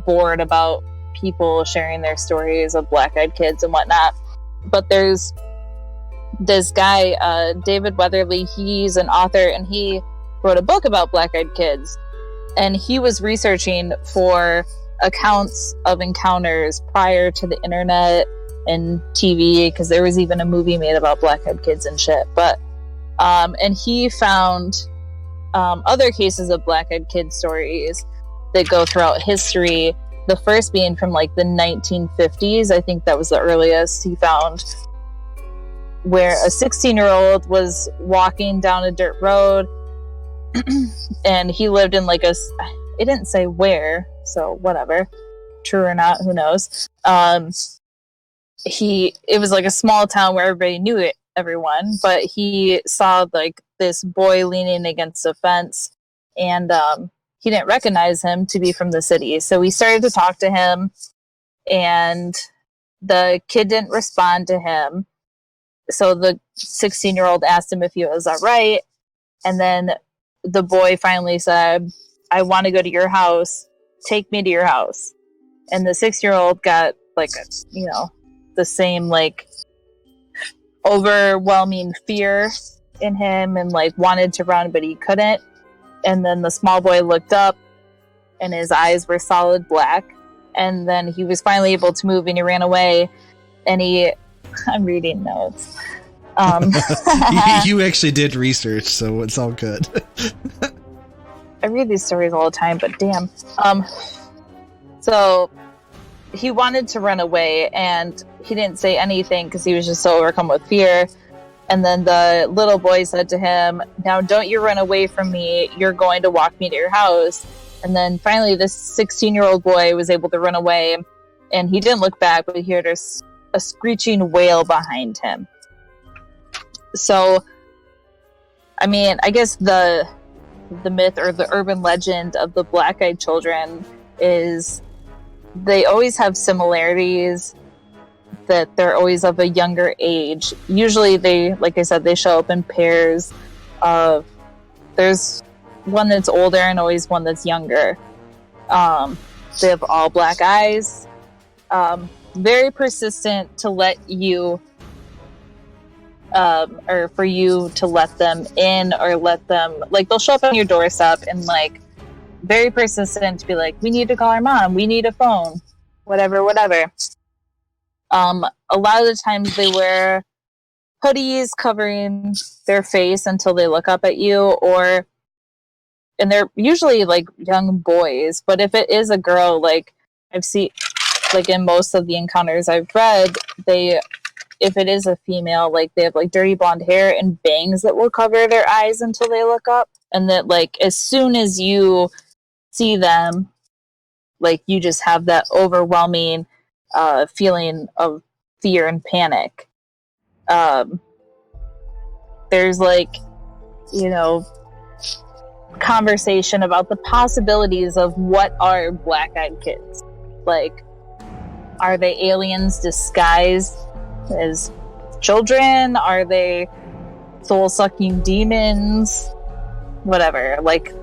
board about people sharing their stories of black-eyed kids and whatnot. But there's this guy, David Weatherly. He's an author, and he wrote a book about black-eyed kids. And he was researching for accounts of encounters prior to the internet and TV, because there was even a movie made about black-eyed kids and shit. But and he found other cases of black-eyed kid stories that go throughout history. The first being from like the 1950s. I think that was the earliest he found, where a 16-year-old was walking down a dirt road and he lived in like it didn't say where, so whatever, true or not, who knows. It was like a small town where everybody knew everyone, but he saw like this boy leaning against a fence, and he didn't recognize him to be from the city. So we started to talk to him, and the kid didn't respond to him. So the 16-year-old asked him if he was all right. And then the boy finally said, "I want to go to your house. Take me to your house." And the 6-year-old got like, the same like overwhelming fear in him and like wanted to run, but he couldn't. And then the small boy looked up and his eyes were solid black. And then he was finally able to move and he ran away. And I'm reading notes. You actually did research, so it's all good. I read these stories all the time, but damn. So he wanted to run away and he didn't say anything because he was just so overcome with fear. And then the little boy said to him, "Now don't you run away from me. You're going to walk me to your house." And then finally this 16-year-old boy was able to run away, and he didn't look back, but he heard a screeching wail behind him. So, I mean, I guess the myth or the urban legend of the black-eyed children is they always have similarities, that they're always of a younger age. Usually they, like I said, they show up in pairs of, there's one that's older and always one that's younger. They have all black eyes. Very persistent to let you, or for you to let them in, or let them, like, they'll show up on your doorstep and, like, very persistent to be like, we need to call our mom, we need a phone, whatever. A lot of the times they wear hoodies covering their face until they look up at you, and they're usually like young boys, but if it is a girl, like I've seen, like in most of the encounters I've read, if it is a female, like they have like dirty blonde hair and bangs that will cover their eyes until they look up, and that like as soon as you see them, like you just have that overwhelming feeling of fear and panic. There's like, you know, conversation about the possibilities of what are black-eyed kids. Like, are they aliens disguised as children? Are they soul-sucking demons? Whatever. Like,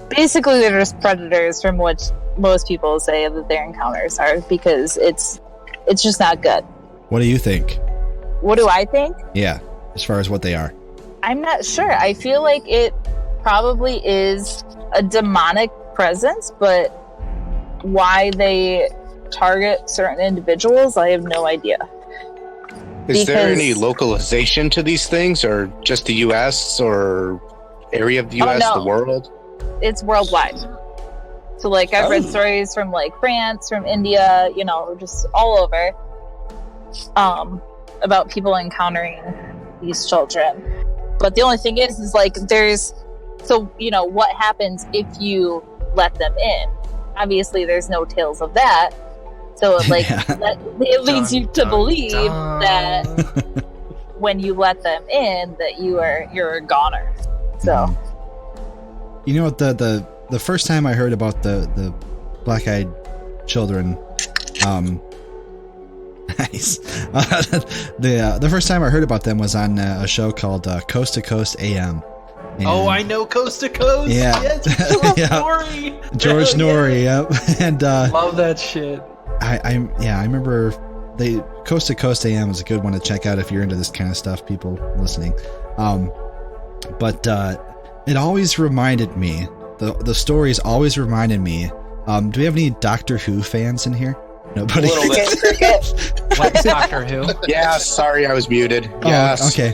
basically they're just predators, from which most people say that their encounters are, because it's just not good. What do you think? What do I think? Yeah, as far as what they are. I'm not sure. I feel like it probably is a demonic presence, but why they target certain individuals, I have no idea. Is there any localization to these things, or just the U.S. or area of the U.S., the world? It's worldwide. So, like, I've read stories from, like, France, from India, you know, just all over, about people encountering these children. But the only thing is like, so, you know, what happens if you let them in? Obviously, there's no tales of that. So, like, it leads you to believe that when you let them in, that you're a goner. So, you know what, the first time I heard about the black-eyed children, nice. The first time I heard about them was on a show called Coast to Coast AM. And I know Coast to Coast. Yeah, Yes, Norrie. George Norrie. Yep, and love that shit. I remember Coast to Coast AM is a good one to check out if you're into this kind of stuff, people listening. But it always reminded me, the stories always reminded me. Do we have any Doctor Who fans in here? Nobody. A little bit. What's Doctor Who? Yeah, sorry, I was muted. Yes. Okay.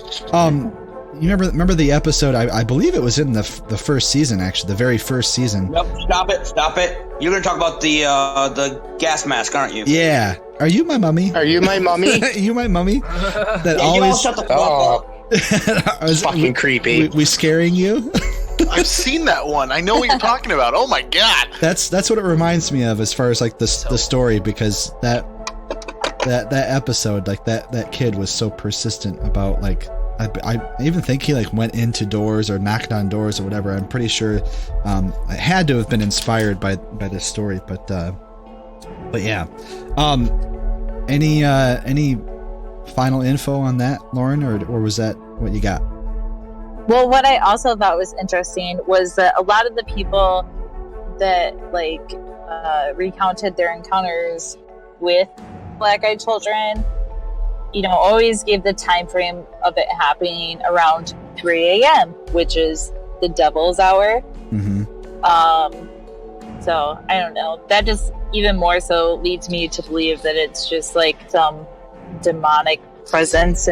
You remember the episode? I believe it was in the first season, actually, the very first season. Nope. Stop it. You're going to talk about the gas mask, aren't you? Yeah. Are you my mummy? Are you my mummy? You my mummy? That yeah, always. You all shut the fuck up. It's fucking creepy. We scaring you? I've seen that one. I know what you're talking about. Oh my god. That's what it reminds me of as far as like the story, because that episode, like that kid was so persistent about, like, I even think he like went into doors or knocked on doors or whatever. I'm pretty sure it had to have been inspired by this story, but yeah. Any final info on that, Lauren, or was that what you got? Well, what I also thought was interesting was that a lot of the people that like recounted their encounters with black-eyed children, you know, always gave the time frame of it happening around 3 a.m., which is the devil's hour. Mm-hmm. So I don't know. That just even more so leads me to believe that it's just like some demonic presence,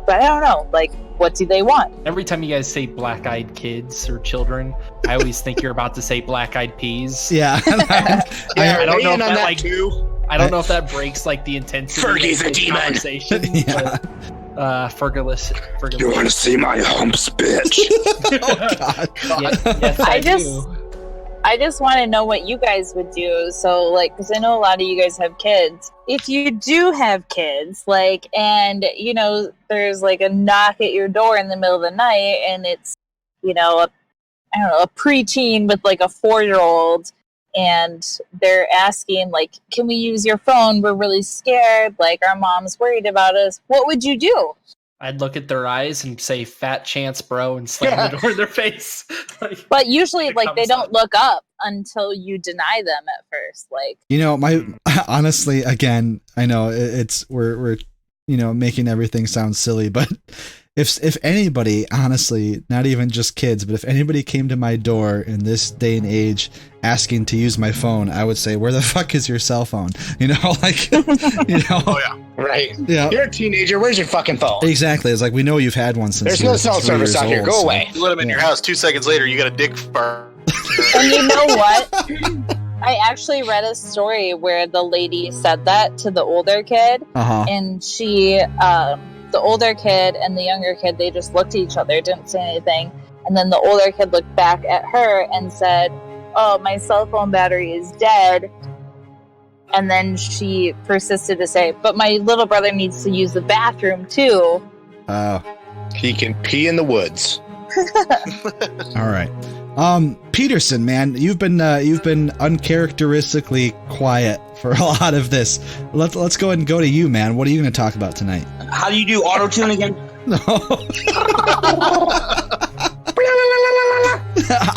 but I don't know, like, what do they want? Every time you guys say black-eyed kids or children, I always think you're about to say black-eyed peas. Yeah. I don't know if that, like, I don't know if that breaks like the intensity Fergie's of a demon. Conversation. Yeah. Fergalicious. You want to see my humps, bitch? Oh God. Yes, I just want to know what you guys would do. So, like, because I know a lot of you guys have kids. If you do have kids, like, and, you know, there's, like, a knock at your door in the middle of the night, and it's, you know, a preteen with, like, a 4-year-old, and they're asking, like, can we use your phone? We're really scared. Like, our mom's worried about us. What would you do? I'd look at their eyes and say "fat chance, bro," and slam the door in their face. Like, but usually, like, they don't look up until you deny them at first. Like, honestly, again, I know we're making everything sound silly, but if anybody, honestly, not even just kids, but if anybody came to my door in this day and age asking to use my phone, I would say, where the fuck is your cell phone? Oh yeah. Right. Yeah. You're a teenager. Where's your fucking phone? Exactly. It's like, we know you've had one since there's no cell service out here. Go away. You let him in your house. 2 seconds later, you got a dick fart. And you know what? I actually read a story where the lady said that to the older kid, and she, the older kid and the younger kid, they just looked at each other, didn't say anything, and then the older kid looked back at her and said, "Oh, my cell phone battery is dead." And then she persisted to say, "But my little brother needs to use the bathroom too." He can pee in the woods. All right. Peterson, man, you've been uncharacteristically quiet for a lot of this. Let's go ahead and go to you, man. What are you going to talk about tonight? How do you do auto-tune again? No.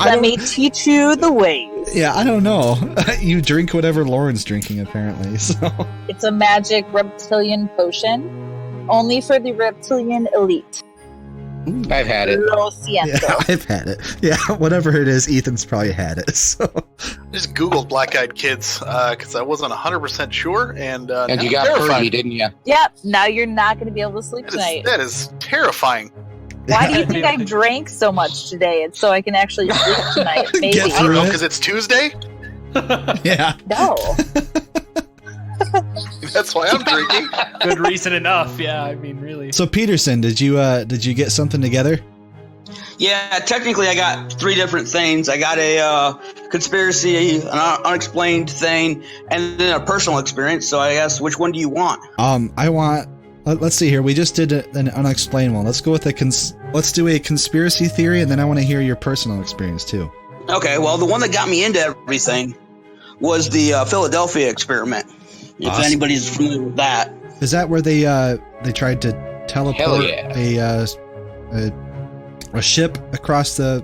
Let me teach you the ways. Yeah, I don't know. You drink whatever Lauren's drinking, apparently. So it's a magic reptilian potion, only for the reptilian elite. I've had it. Lo siento. Yeah, I've had it. Yeah, whatever it is, Ethan's probably had it. So I just Googled black-eyed kids because I wasn't 100% sure, and you got pretty, didn't you? Yep. Now you're not going to be able to sleep tonight. That is terrifying. Why do you think I drank so much today? It's so I can actually sleep tonight. Maybe. I don't know, because it's Tuesday? Yeah. No. That's why I'm drinking. Good reason enough. Yeah, I mean, really. So Peterson, did you get something together? Yeah, technically I got 3 different things. I got a conspiracy, an unexplained thing, and then a personal experience. So I guess, which one do you want? I want. Let's see here. We just did an unexplained one. Let's go with let's do a conspiracy theory, and then I want to hear your personal experience too. Okay. Well, the one that got me into everything was the Philadelphia experiment. If anybody's familiar with that. Is that where they tried to teleport a ship across the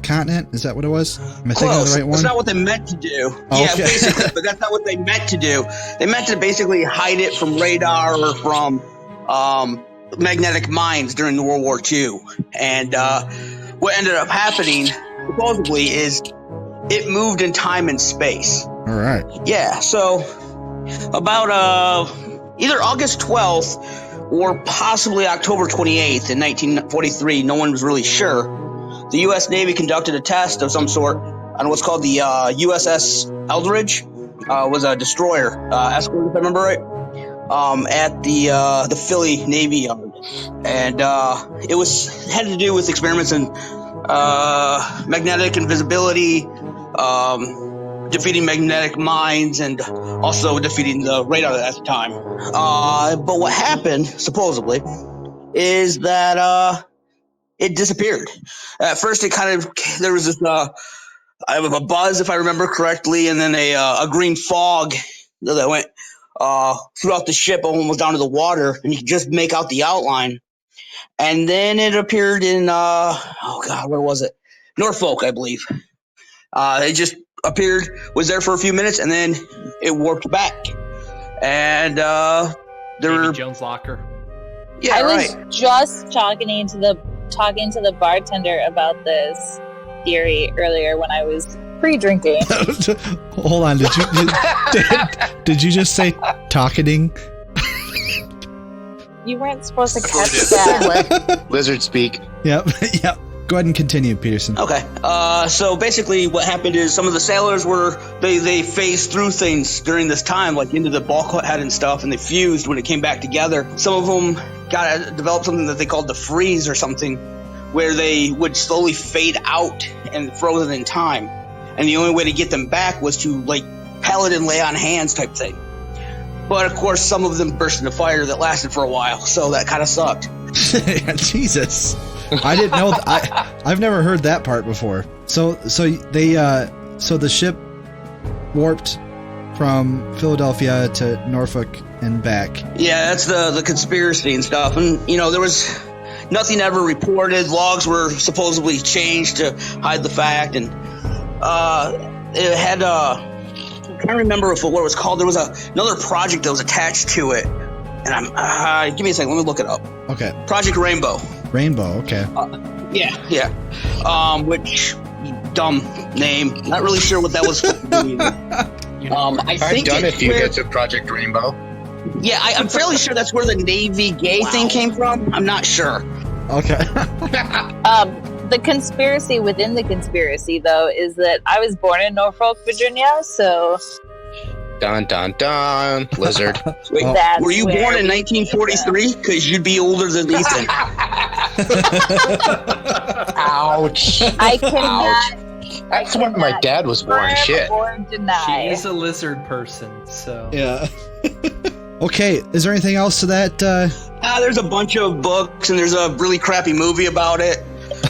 continent? Is that what it was? Am I thinking of the right one? That's not what they meant to do. Oh, yeah, okay. basically, but that's not what they meant to do. They meant to basically hide it from radar or from magnetic mines during the World War II. And what ended up happening, supposedly, is it moved in time and space. All right. Yeah, so about either August 12th or possibly October 28th in 1943, no one was really sure, the U.S. Navy conducted a test of some sort on what's called the USS Eldridge. Was a destroyer, escort, if I remember right, at the Philly Navy Yard. And it had to do with experiments in magnetic invisibility, defeating magnetic mines, and also defeating the radar at the time. But what happened, supposedly, is that it disappeared. At first, there was this a buzz, if I remember correctly, and then a green fog that went throughout the ship, almost down to the water, and you could just make out the outline. And then it appeared in where was it? Norfolk, I believe. It just appeared, was there for a few minutes, and then it warped back. And Davy Jones' locker. Yeah, I right. was just talking to the bartender about this theory earlier when I was pre-drinking. Hold on, did you just say talking? You weren't supposed to catch that. Lizard speak. Yep. Go ahead and continue, Peterson. Okay. So basically what happened is some of the sailors they phased through things during this time, like into the bulkhead and stuff, and they fused when it came back together. Some of them developed something that they called the freeze or something, where they would slowly fade out and frozen in time. And the only way to get them back was to, like, paladin lay on hands type thing. But of course, some of them burst into fire that lasted for a while, so that kind of sucked. Jesus. I didn't know. I've never heard that part before. So the ship warped from Philadelphia to Norfolk and back. Yeah, that's the conspiracy and stuff. And, there was nothing ever reported. Logs were supposedly changed to hide the fact. And it had, I'm trying to remember what it was called. There was another project that was attached to it. And give me a second, let me look it up. Okay. Project Rainbow. Rainbow, okay. Yeah. Which, dumb name. Not really sure what that was supposed to be either. I've done a few bits of Project Rainbow. Yeah, I'm fairly sure that's where the Navy gay thing came from. I'm not sure. Okay. The conspiracy within the conspiracy, though, is that I was born in Norfolk, Virginia, so... Dun, dun, dun. Lizard. Wait, were you born in 1943? Because you'd be older than Ethan. Ouch. I cannot... That's when my dad was born. Shit. She is a lizard person, so... Yeah. Okay, is there anything else to that? There's a bunch of books, and there's a really crappy movie about it.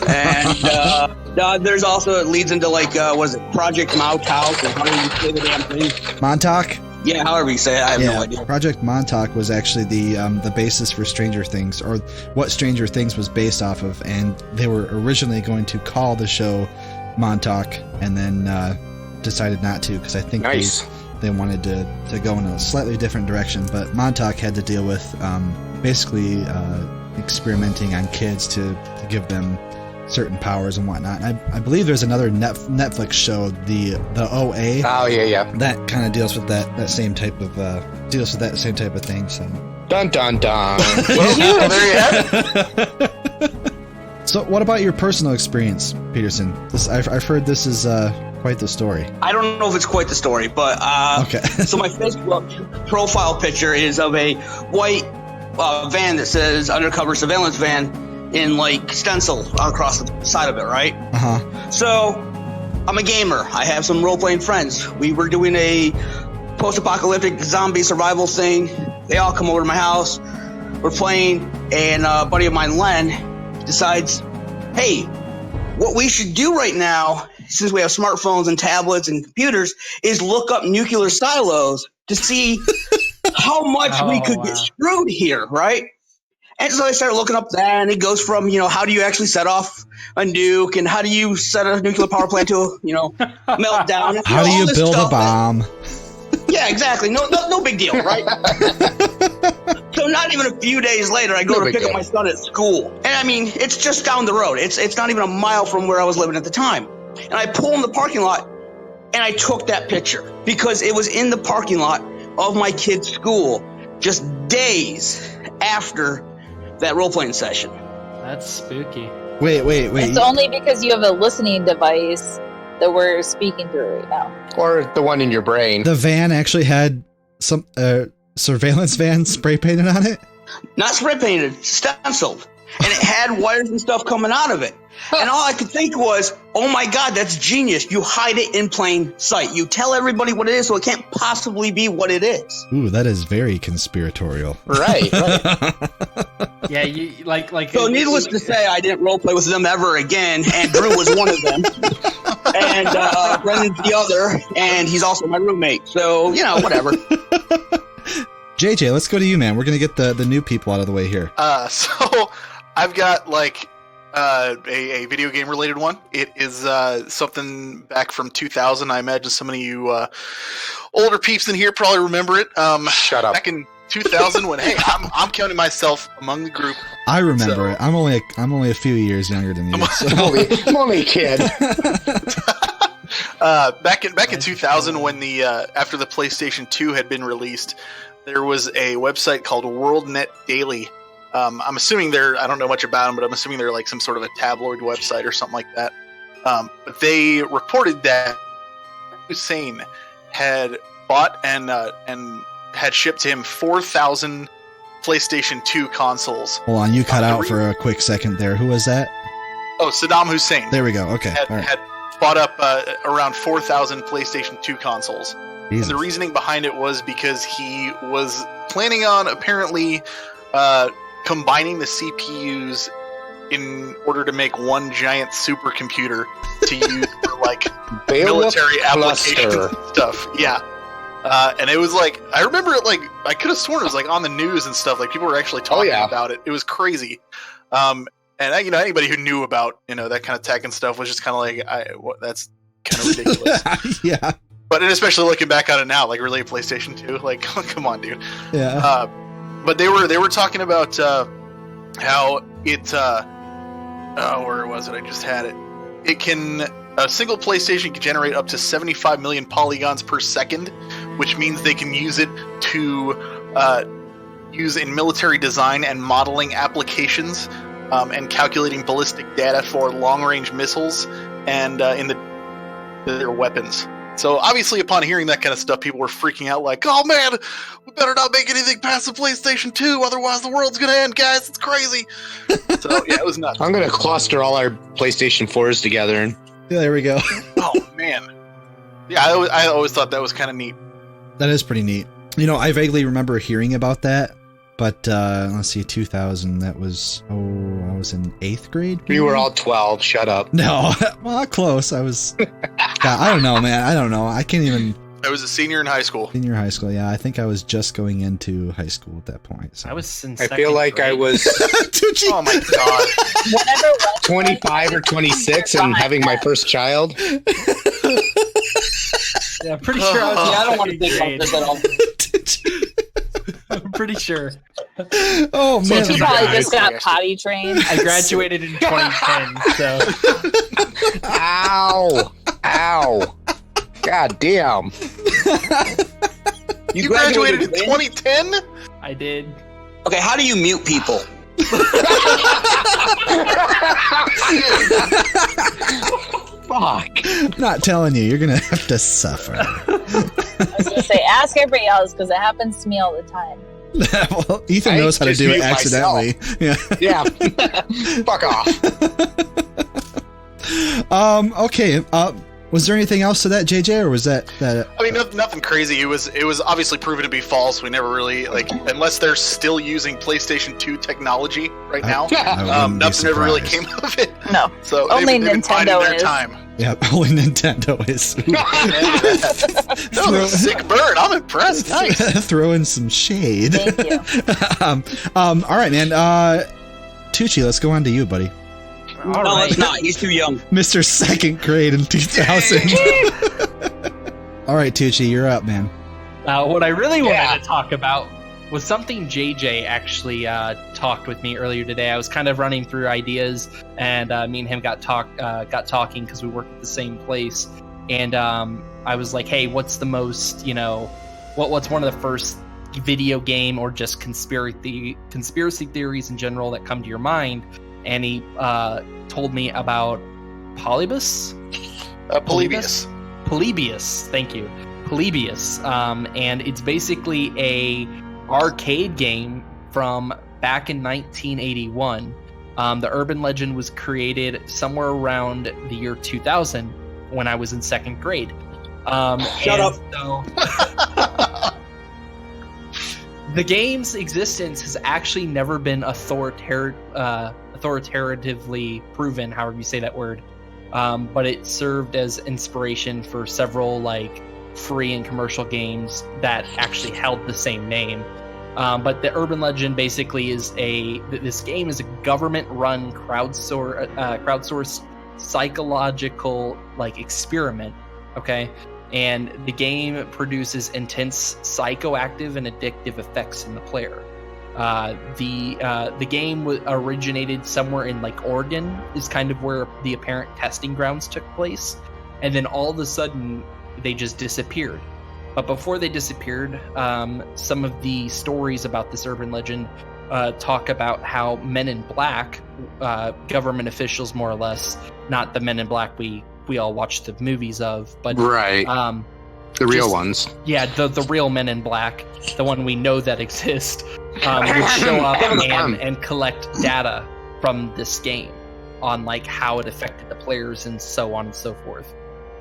And there's also, it leads into what is it, Project Montauk, or how do you say the damn thing? Montauk? Yeah, however you say it, I have no idea. Project Montauk was actually the basis for Stranger Things, or what Stranger Things was based off of, and they were originally going to call the show Montauk, and then decided not to, because I think they wanted to go in a slightly different direction, but Montauk had to deal with basically experimenting on kids to give them certain powers and whatnot. And I believe there's another Netflix show, the OA. Oh yeah. That kind of deals with that same type of thing. So dun dun dun. Well, there you have it. So, what about your personal experience, Peterson? I've heard this is quite the story. I don't know if it's quite the story, but okay. So my Facebook profile picture is of a white van that says undercover surveillance van in stencil across the side of it, right? So I'm a gamer. I have some role-playing friends. We were doing a post-apocalyptic zombie survival thing. They all come over to my house. We're playing, and a buddy of mine, Len, decides, hey, what we should do right now, since we have smartphones and tablets and computers, is look up nuclear silos to see how much we could get screwed here, right? And so I started looking up that, and it goes from, how do you actually set off a nuke, and how do you set a nuclear power plant to, melt down? How do you build a bomb? Yeah, exactly. No big deal, right? So not even a few days later, I go to pick up my son at school. And I mean, it's just down the road. It's not even a mile from where I was living at the time. And I pull in the parking lot, and I took that picture because it was in the parking lot of my kid's school just days after that role-playing session. That's spooky. Wait. It's only because you have a listening device that we're speaking through right now. Or the one in your brain. The van actually had some surveillance van spray painted on it? Not spray painted, stenciled. And it had wires and stuff coming out of it. And all I could think was, oh my God, that's genius. You hide it in plain sight. You tell everybody what it is, so it can't possibly be what it is. Ooh, that is very conspiratorial. Right. Yeah, you like. So needless to say, I didn't roleplay with them ever again, and Drew was one of them. And Brendan's the other, and he's also my roommate. So, whatever. JJ, let's go to you, man. We're going to get the new people out of the way here. So I've got a video game related one. It is something back from 2000. I imagine some of you older peeps in here probably remember it. Shut up. Back in 2000 when I'm counting myself among the group. I remember it. I'm only a few years younger than you. So. I'm only a kid. Back in 2000 when the after the PlayStation 2 had been released, there was a website called WorldNet Daily. I'm assuming I don't know much about them, but I'm assuming they're some sort of a tabloid website or something like that. But they reported that Hussein had bought and had shipped to him 4,000 PlayStation 2 consoles. Hold on, you cut out for a quick second there. Who was that? Oh, Saddam Hussein. There we go. Okay. Had bought up around 4,000 PlayStation 2 consoles. Jesus. And the reasoning behind it was because he was planning on apparently combining the CPUs in order to make one giant supercomputer to use for military applications and stuff. Yeah. And it was like, I remember it like, I could have sworn it was like on the news and stuff. Like people were actually talking about it. It was crazy. And anybody who knew about, that kind of tech and stuff was just kind of like, that's kind of ridiculous. Yeah. But especially looking back on it now, like really PlayStation 2, like, come on, dude. Yeah. But they were talking about how it, where was it? I just had it. A single PlayStation can generate up to 75 million polygons per second, which means they can use it to use in military design and modeling applications, and calculating ballistic data for long-range missiles and in their weapons. So obviously, upon hearing that kind of stuff, people were freaking out like, oh man, we better not make anything past the PlayStation 2, otherwise the world's going to end, guys. It's crazy. So, yeah, it was nuts. I'm going to cluster all our PlayStation 4s together. And yeah, there we go. Oh, man. Yeah, I always thought that was kind of neat. That is pretty neat. I vaguely remember hearing about that, but let's see, 2000, that was, I was in 8th grade? We were all 12, shut up. No, well, close. I was, I don't know, man. I don't know. I can't even. I was a senior in high school. Senior high school, yeah. I think I was just going into high school at that point. So. I was in I feel like grade. I was oh my god, 25 or 26 and having my first child. Yeah, I'm pretty sure I was. I don't want to think about this at all. I'm pretty sure. Oh man, So you probably just got potty trained. I graduated in 2010, so. Ow! God damn! You graduated in 2010? I did. Okay, how do you mute people? Fuck! Not telling you, you're gonna have to suffer. I was gonna say, ask everybody else because it happens to me all the time. Well, Ethan knows how to do it accidentally. Myself. Yeah. Fuck off. Okay. Was there anything else to that, JJ, or was that? I mean, nothing crazy. It was obviously proven to be false. We never really unless they're still using PlayStation 2 technology right now. Nothing ever really came of it. No. So only they've been Nintendo their is. time. Yeah, only Nintendo is. That was a sick burn. I'm impressed. Nice. Throw in some shade. Thank you. All right, man. Tucci, let's go on to you, buddy. No, let's not. He's too young. Mr. Second grade in 2000. All right, Tucci, you're up, man. What I really wanted to talk about was something JJ actually talked with me earlier today. I was kind of running through ideas, and me and him got talking because we work at the same place. And I was like, "Hey, what's the most, what's one of the first video game or just conspiracy theories in general that come to your mind?" And he told me about Polybius. Polybius, thank you. Polybius. And it's basically a arcade game from back in 1981. The urban legend was created somewhere around the year 2000 when I was in 2nd grade. Shut up. So, the game's existence has actually never been authoritatively proven, however you say that word, but it served as inspiration for several free and commercial games that actually held the same name. But the urban legend basically is this game is a government-run crowdsourced psychological experiment. Okay. And the game produces intense psychoactive and addictive effects in the player. The game originated somewhere in Oregon, is kind of where the apparent testing grounds took place, and then all of a sudden they just disappeared. But before they disappeared, some of the stories about this urban legend talk about how Men in Black, government officials more or less, not the Men in Black we all watch the movies of, but right. The real ones. Yeah, the real Men in Black, the one we know that exist, would show up and collect data from this game on how it affected the players and so on and so forth.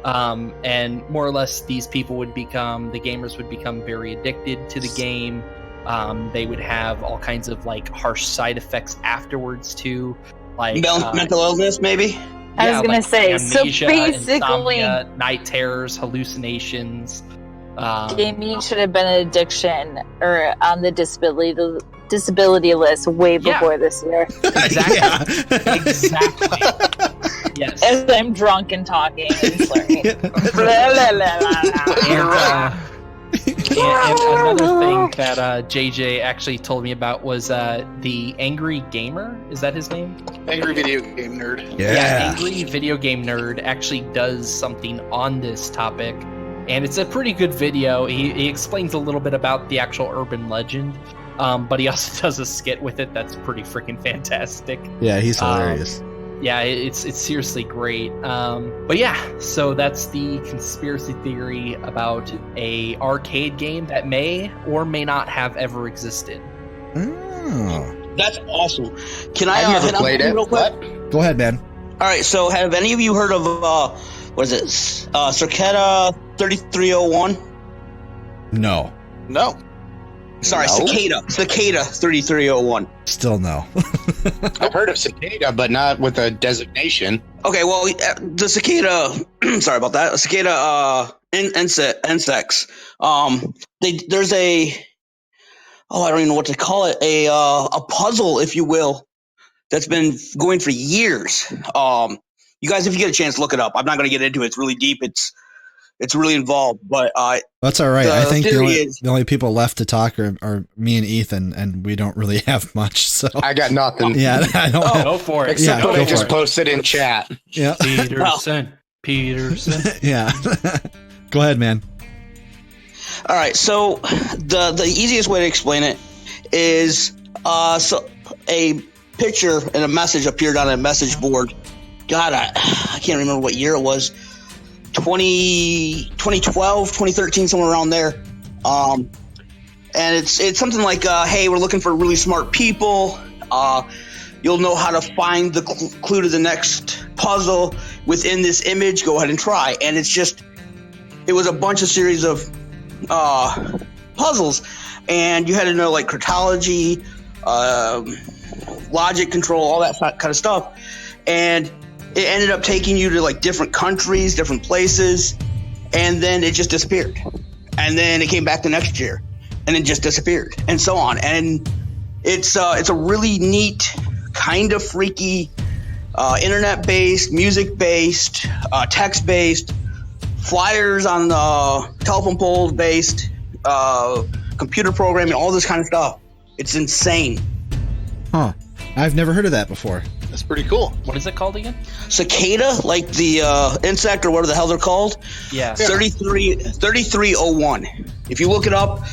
And more or less, these people the gamers would become very addicted to the game. They would have all kinds of harsh side effects afterwards too, mental illness, maybe. I was gonna say, amnesia, so basically, insomnia, night terrors, hallucinations, Gaming should have been an addiction or on the disability list way before this year. Exactly. Exactly. Yes. As I'm drunk and talking and slurring. And another thing that JJ actually told me about was the Angry Gamer. Is that his name? Angry Video Game Nerd. Yeah, Angry Video Game Nerd actually does something on this topic, and it's a pretty good video. He explains a little bit about the actual urban legend, but he also does a skit with it that's pretty freaking fantastic. Yeah, he's hilarious. Yeah, it's seriously great. But yeah, so that's the conspiracy theory about a arcade game that may or may not have ever existed. Oh. That's awesome. Can I I've never hit on played that it. real quick? What? Go ahead, man. All right, so have any of you heard of, what is it, Cicada 3301? No. No. Sorry, No? Cicada 3301. Still no. I've heard of cicada, but not with a designation. Okay, well, the cicada, sorry about that, cicada insects, there's I don't even know what to call it, a puzzle, if you will, that's been going for years. You guys, if you get a chance, look it up. I'm not going to get into it. It's really deep. It's really involved, but that's all right. I think the only people left to talk are me and Ethan, and we don't really have much. So I got nothing. Yeah, I don't. Go for it. Except Yeah, what I go just for it. posted in chat. Yeah. Peterson. Yeah. Go ahead, man. all right. So the easiest way to explain it is so a picture and a message appeared on a message board. God, I can't remember what year it was. 2012, 2013, somewhere around there. And it's something like, hey, we're looking for really smart people. You'll know how to find the clue to the next puzzle within this image. Go ahead and try. And it was a bunch of series of puzzles. And you had to know like cryptology, logic control, all that kind of stuff. And it ended up taking you to like different countries, different places, and then it just disappeared. And then it came back the next year, and then just disappeared, and so on. And it's a really neat, kind of freaky, internet-based, music-based, text-based, flyers on the telephone poles based, computer programming, all this kind of stuff. It's insane. Huh? I've never heard of that before. That's pretty cool. What is it called again? Cicada, like the insect or whatever the hell they're called. Yeah. 3301. If you look it up,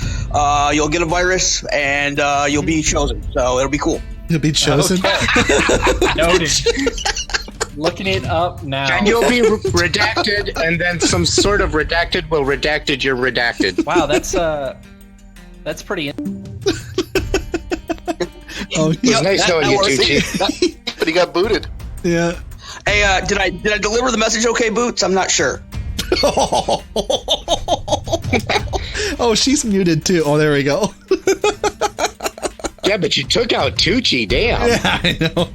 you'll get a virus and you'll be chosen. So it'll be cool. You'll be chosen. Okay. Noted. Looking it up now. And you'll be redacted, and then some sort of redacted will redacted your redacted. Wow, that's pretty. Oh, it was nice knowing you, Tucci. But he got booted. Yeah. Hey, did I deliver the message okay, Boots? I'm not sure. Oh, she's muted too. Oh, there we go. Yeah, but you took out Tucci. Damn. Yeah, I know.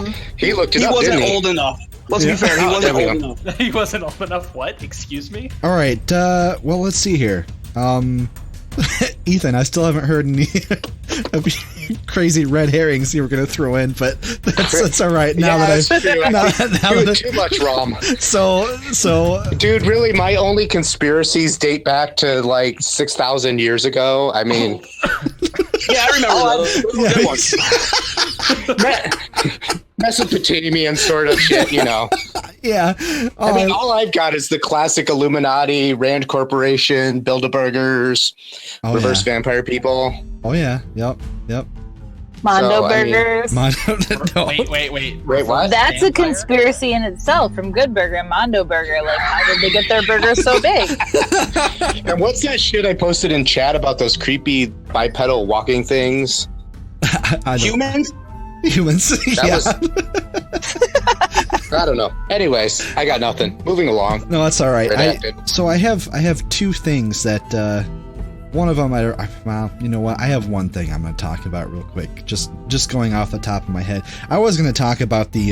Shit. He looked it He up, wasn't didn't he? old enough. Let's be fair. He wasn't old enough. He wasn't old enough. What? Excuse me? All right. Well, let's see here. Ethan, I still haven't heard any of crazy red herrings you were going to throw in, but that's all right. Now Too much rum. So, dude, really, my only conspiracies date back to like 6,000 years ago. I mean, yeah, I remember those. Good ones. Mesopotamian sort of shit, you know. Yeah. I mean, all I've got is the classic Illuminati, Rand Corporation, Build-A-Burgers, reverse vampire people. Oh, yeah. Yep. Mondo Burgers. No. Wait. Wait, what? That's a conspiracy in itself from Good Burger and Mondo Burger. Like, how did they get their burgers so big? And what's that shit I posted in chat about those creepy bipedal walking things? Humans? I don't know. Anyways, I got nothing. Moving along. No, that's all right. Redacted. So I have two things that one of them, well, you know what? I have one thing I'm going to talk about real quick. Just going off the top of my head. I was going to talk about the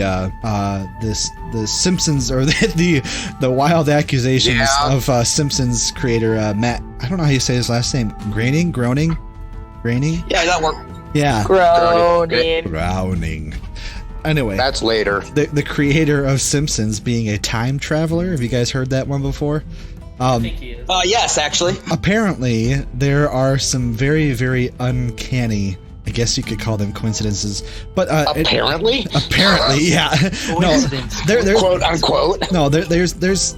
Simpsons, or the wild accusations of Simpsons creator Matt. I don't know how you say his last name. Groening. Yeah, that worked. Yeah. Groening. Anyway, that's later. The creator of Simpsons being a time traveler. Have you guys heard that one before? I think he is. Yes, actually. Apparently, there are some very, very uncanny, I guess you could call them coincidences. But apparently, yeah. Coincidence. No, there's quote unquote. No, there's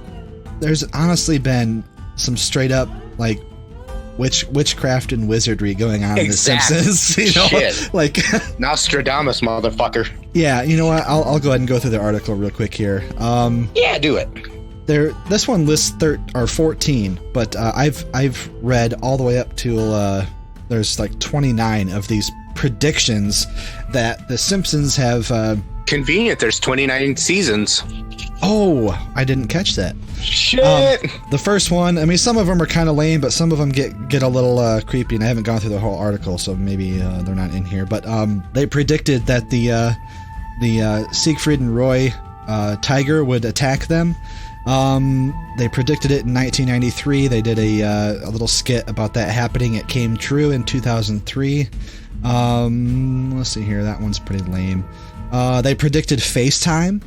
honestly been some straight up like witchcraft and wizardry going on in The Simpsons. You know, shit. Like Nostradamus, motherfucker. Yeah, you know what? I'll go ahead and go through the article real quick here. Yeah, do it. This one lists 14, but I've read all the way up to there's like 29 of these predictions that The Simpsons have. Convenient. There's 29 seasons. Oh, I didn't catch that. Shit. The first one, I mean, some of them are kind of lame, but some of them get a little creepy, and I haven't gone through the whole article, so maybe they're not in here. But they predicted that the Siegfried and Roy tiger would attack them. They predicted it in 1993. They did a little skit about that happening. It came true in 2003. Let's see here. That one's pretty lame. They predicted FaceTime,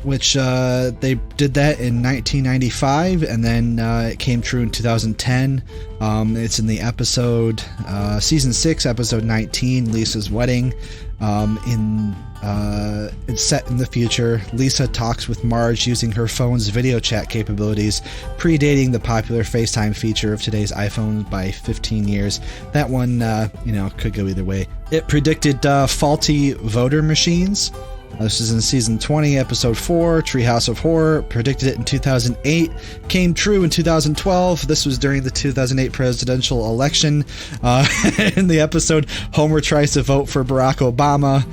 which they did that in 1995, and then it came true in 2010. It's in the episode, season 6, episode 19, Lisa's Wedding. It's set in the future. Lisa talks with Marge using her phone's video chat capabilities, predating the popular FaceTime feature of today's iPhone by 15 years. That one, could go either way. It predicted faulty voter machines. This is in season 20, episode 4, Treehouse of Horror. Predicted it in 2008. Came true in 2012. This was during the 2008 presidential election. In the episode, Homer tries to vote for Barack Obama,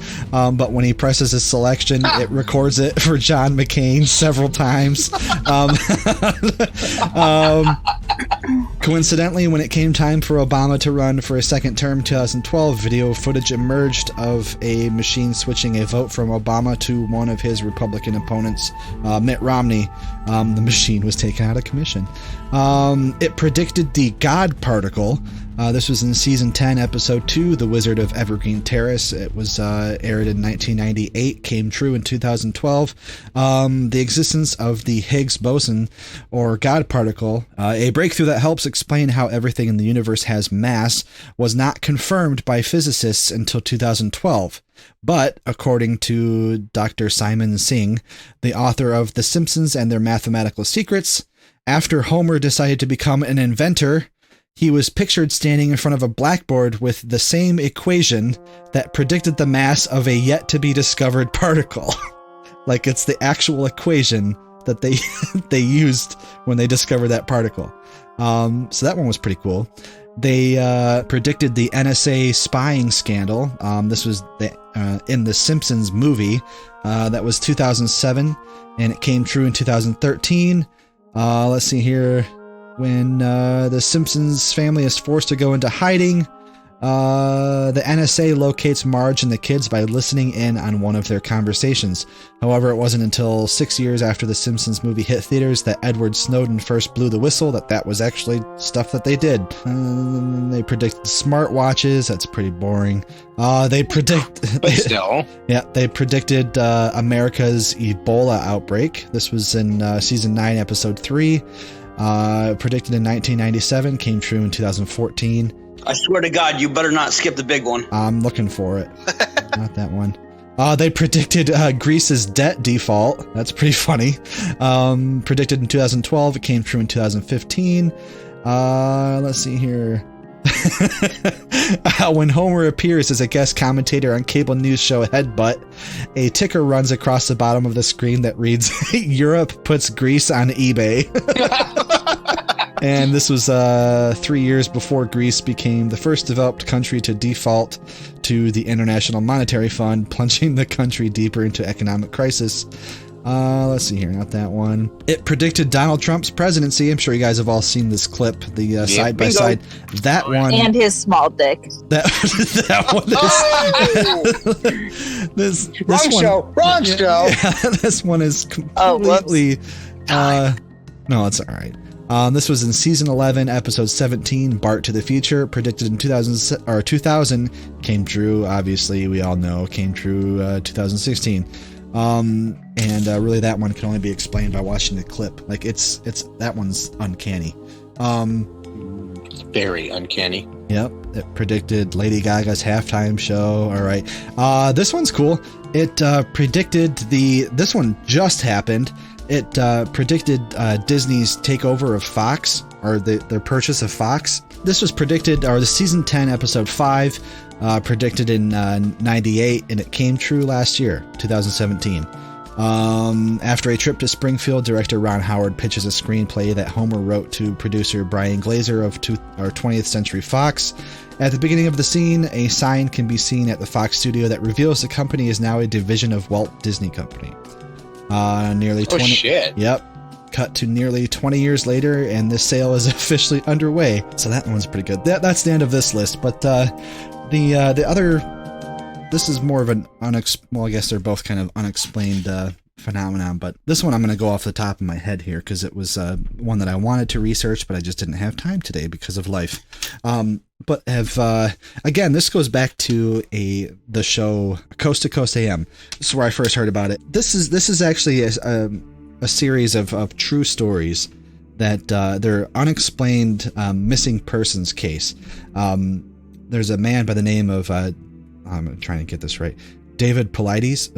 but when he presses his selection, it records it for John McCain several times. Coincidentally, when it came time for Obama to run for a second term in 2012, video footage emerged of a machine switching a vote from Obama to one of his Republican opponents, Mitt Romney. The machine was taken out of commission. It predicted the God particle. This was in season 10, episode 2, The Wizard of Evergreen Terrace. It was aired in 1998, came true in 2012. The existence of the Higgs boson, or God particle, a breakthrough that helps explain how everything in the universe has mass, was not confirmed by physicists until 2012. But, according to Dr. Simon Singh, the author of The Simpsons and Their Mathematical Secrets, after Homer decided to become an inventor, he was pictured standing in front of a blackboard with the same equation that predicted the mass of a yet-to-be-discovered particle. Like, it's the actual equation that they used when they discovered that particle. So that one was pretty cool. They predicted the NSA spying scandal. This was in the Simpsons movie. That was 2007, and it came true in 2013. Let's see here. When the Simpsons family is forced to go into hiding, the NSA locates Marge and the kids by listening in on one of their conversations. However, it wasn't until 6 years after the Simpsons movie hit theaters that Edward Snowden first blew the whistle that was actually stuff that they did. They predicted smartwatches. That's pretty boring. They predict... But still. Yeah, they predicted America's Ebola outbreak. This was in season 9, episode 3. Predicted in 1997, came true in 2014. I swear to God, you better not skip the big one. I'm looking for it. Not that one. They predicted Greece's debt default. That's pretty funny. Predicted in 2012. It came true in 2015. Let's see here. When Homer appears as a guest commentator on cable news show Headbutt, a ticker runs across the bottom of the screen that reads, Europe puts Greece on eBay. And this was 3 years before Greece became the first developed country to default to the International Monetary Fund, plunging the country deeper into economic crisis. Let's see here. Not that one. It predicted Donald Trump's presidency. I'm sure you guys have all seen this clip, the side by side. That one. And his small dick. That one is. Wrong show. Yeah, this one is completely. No, it's all right. This was in season 11, episode 17, Bart to the Future, predicted in 2000, came true. Obviously, we all know came true 2016. Really that one can only be explained by watching the clip. Like it's that one's uncanny. Very uncanny. Yep, it predicted Lady Gaga's halftime show. All right. This one's cool. It predicted this one just happened. It predicted Disney's takeover of Fox, or their purchase of Fox. This was predicted, or the season 10, episode 5, predicted in 98, and it came true last year, 2017. After a trip to Springfield, director Ron Howard pitches a screenplay that Homer wrote to producer Brian Glazer of 20th Century Fox. At the beginning of the scene, a sign can be seen at the Fox studio that reveals the company is now a division of Walt Disney Company. Nearly 20. Oh shit! Yep. Cut to nearly 20 years later, and this sale is officially underway. So that one's pretty good. That's the end of this list. But the other, this is more of an well, I guess they're both kind of unexplained phenomenon. But this one I'm going to go off the top of my head here because it was one that I wanted to research, but I just didn't have time today because of life. But again, this goes back to the show Coast to Coast AM. This is where I first heard about it. This is actually a series of true stories that they're unexplained missing persons case. There's a man by the name of I'm trying to get this right, David Paulides.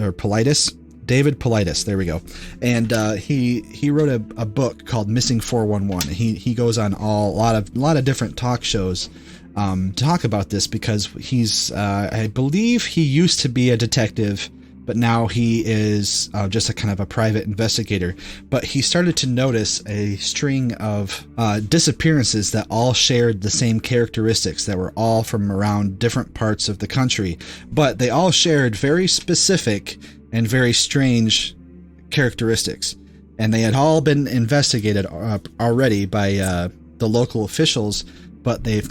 David Paulides, there we go. And he wrote a book called Missing 411. He goes on a lot of different talk shows to talk about this because he's I believe he used to be a detective, but now he is just a kind of a private investigator. But he started to notice a string of disappearances that all shared the same characteristics, that were all from around different parts of the country, but they all shared very specific and very strange characteristics. And they had all been investigated already by the local officials, but they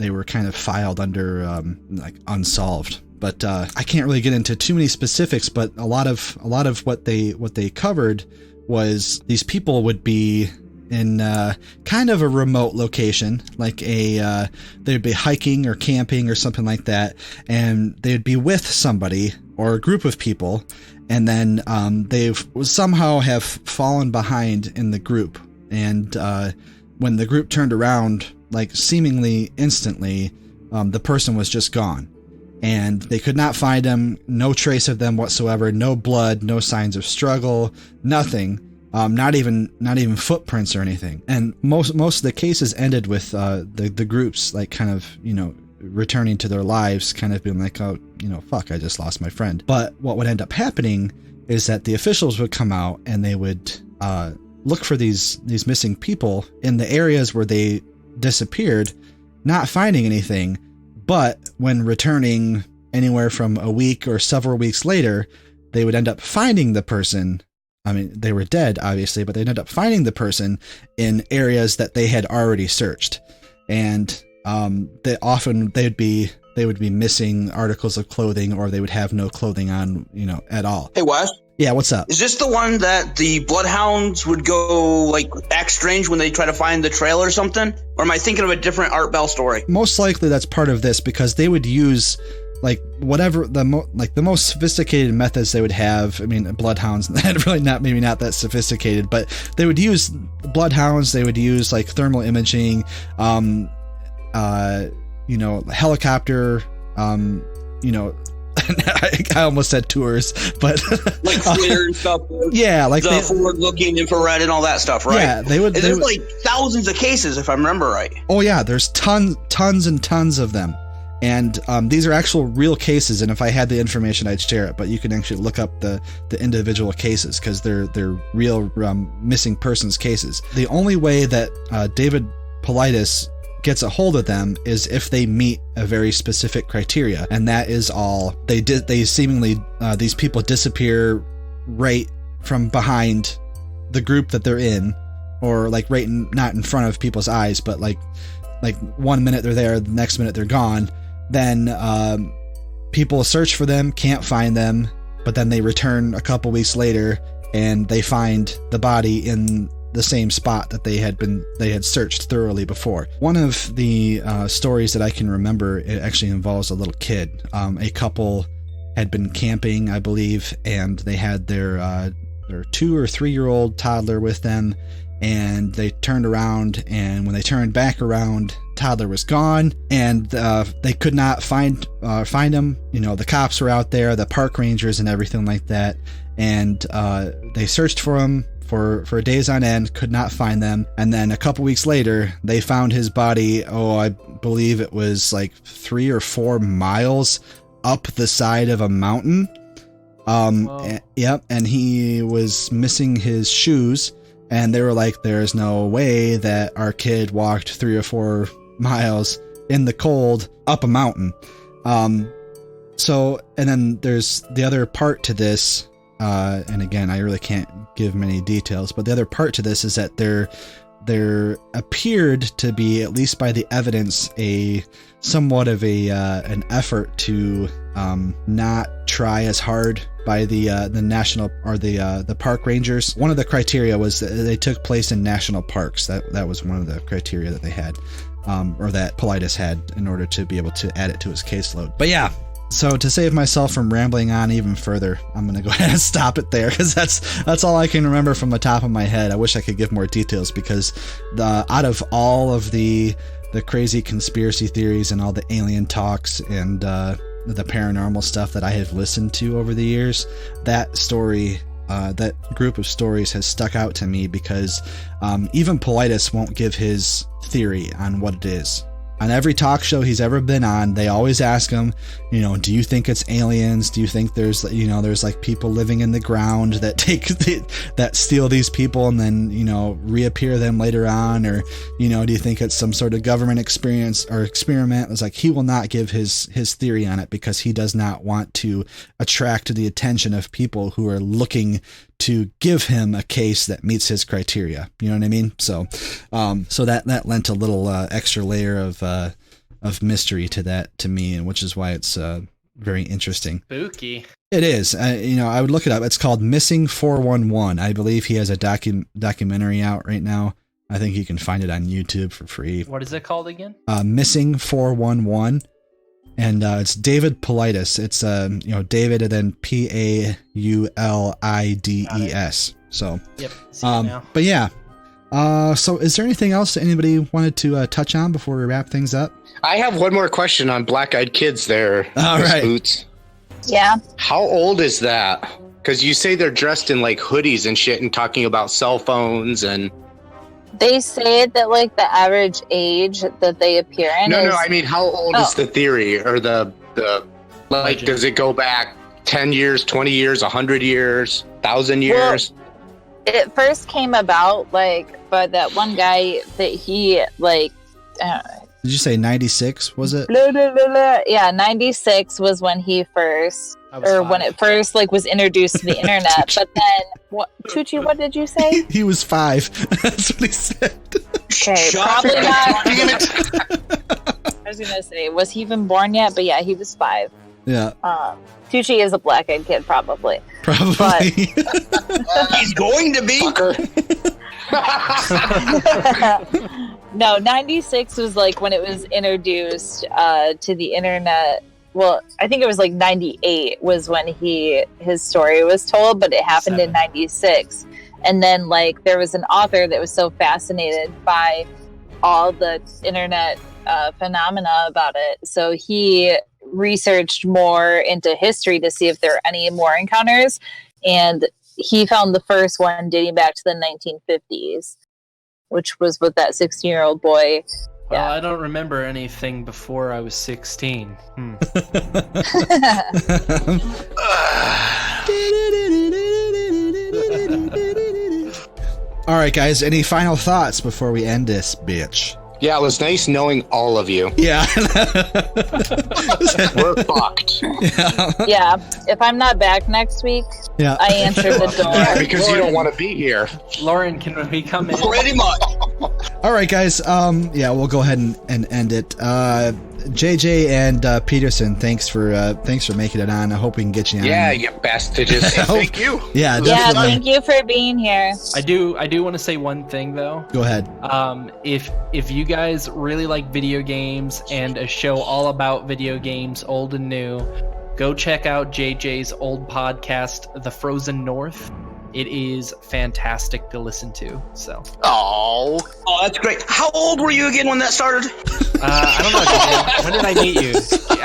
were kind of filed under like unsolved. But I can't really get into too many specifics, but a lot of what they covered was these people would be in kind of a remote location, like they'd be hiking or camping or something like that, and they'd be with somebody or a group of people, and then they somehow have fallen behind in the group, and when the group turned around, like seemingly instantly, the person was just gone. And they could not find them, no trace of them whatsoever, no blood, no signs of struggle, nothing, not even footprints or anything. And most of the cases ended with the groups like kind of, returning to their lives, kind of being like, oh, fuck, I just lost my friend. But what would end up happening is that the officials would come out and they would look for these missing people in the areas where they disappeared, not finding anything. But when returning anywhere from a week or several weeks later, they would end up finding the person. I mean, they were dead, obviously, but they'd end up finding the person in areas that they had already searched. And they would be missing articles of clothing, or they would have no clothing on, at all. Hey, Wes. Yeah, what's up? Is this the one that the bloodhounds would go like act strange when they try to find the trail or something? Or am I thinking of a different Art Bell story? Most likely that's part of this, because they would use like whatever the most sophisticated methods they would have. I mean, bloodhounds, really maybe not that sophisticated, but they would use bloodhounds. They would use like thermal imaging, helicopter, I almost said tours, but like FLIR and stuff. Yeah, like the forward-looking infrared and all that stuff, right? Yeah, there's like thousands of cases, if I remember right. Oh yeah, there's tons and tons of them, and these are actual real cases. And if I had the information, I'd share it. But you can actually look up the individual cases because they're real missing persons cases. The only way that David Paulides gets a hold of them is if they meet a very specific criteria, and that is all. They seemingly these people disappear right from behind the group that they're in, or like not in front of people's eyes, but like 1 minute they're there, the next minute they're gone, then people search for them, can't find them, but then they return a couple weeks later and they find the body in the same spot that they had searched thoroughly before. One of the stories that I can remember, it actually involves a little kid. A couple had been camping, I believe, and they had their 2 or 3 year old toddler with them, and they turned around, and when they turned back around, toddler was gone, and they could not find him. You know, the cops were out there, the park rangers and everything like that, and they searched for him for days on end, could not find them, and then a couple weeks later they found his body, I believe it was like 3 or 4 miles up the side of a mountain. And he was missing his shoes, and they were like, there's no way that our kid walked 3 or 4 miles in the cold up a mountain. So, and then there's the other part to this, and again, I really can't give many details, but the other part to this is that there appeared to be, at least by the evidence, somewhat of an effort to not try as hard by the national or the park rangers. One of the criteria was that they took place in national parks. That was one of the criteria that they had, or that Paulides had, in order to be able to add it to his caseload. But yeah. So to save myself from rambling on even further, I'm going to go ahead and stop it there, because that's all I can remember from the top of my head. I wish I could give more details, because out of all of the crazy conspiracy theories and all the alien talks and the paranormal stuff that I have listened to over the years, that story, that group of stories has stuck out to me, because even Paulides won't give his theory on what it is. On every talk show he's ever been on, they always ask him, do you think it's aliens? Do you think there's like people living in the ground that that steal these people and then, reappear them later on? Or, do you think it's some sort of government experience or experiment? It's like, he will not give his theory on it, because he does not want to attract the attention of people who are looking to give him a case that meets his criteria. You know what I mean? So, so that lent a little extra layer of mystery to me, and which is why it's very interesting. Spooky. It is. I would look it up. It's called Missing 411. I believe he has a documentary out right now. I think you can find it on YouTube for free. What is it called again? Missing 411. And it's David Paulides. It's David and then Paulides. So yep. But yeah. So is there anything else anybody wanted to touch on before we wrap things up? I have one more question on Black Eyed Kids there. All right. Boots. Yeah. How old is that? Because you say they're dressed in like hoodies and shit and talking about cell phones and... They say that like the average age that they appear in No, I mean, how old is the theory, or the like, does it go back 10 years, 20 years, 100 years, 1,000 years? Well, it first came about like by that one guy that he like... Did you say 96, was it? Yeah, 96 was when he first... when it first like was introduced to the internet. But then, Tucci, what did you say? He was 5. That's what he said. Okay, probably not. Damn it. I was gonna say, was he even born yet? But yeah, he was 5. Yeah. Tucci is a black-eyed kid, probably. But, he's going to be. No, 96 was like when it was introduced to the internet. Well, I think it was like 98 was when his story was told, but it happened in 96. And then like there was an author that was so fascinated by all the internet phenomena about it. So he researched more into history to see if there are any more encounters. And he found the first one dating back to the 1950s, which was with that 16-year-old boy. Well, I don't remember anything before I was 16. All right, guys, any final thoughts before we end this bitch? Yeah, it was nice knowing all of you. Yeah. We're fucked. Yeah, if I'm not back next week, Yeah. I answer the door. Yeah, because you don't want to be here. Lauren, can we come in? Pretty much. All right, guys. Yeah, we'll go ahead and end it. JJ and Peterson, thanks for making it on. I hope we can get you on. Yeah, you bastards. Thank you. Yeah, Yeah, definitely. thank you for being here. I do want to say one thing though. Go ahead. If you guys really like video games and a show all about video games, old and new, go check out JJ's old podcast, The Frozen North. It is fantastic to listen to. So. Oh, that's great. How old were you again when that started? I don't know. JJ. When did I meet you?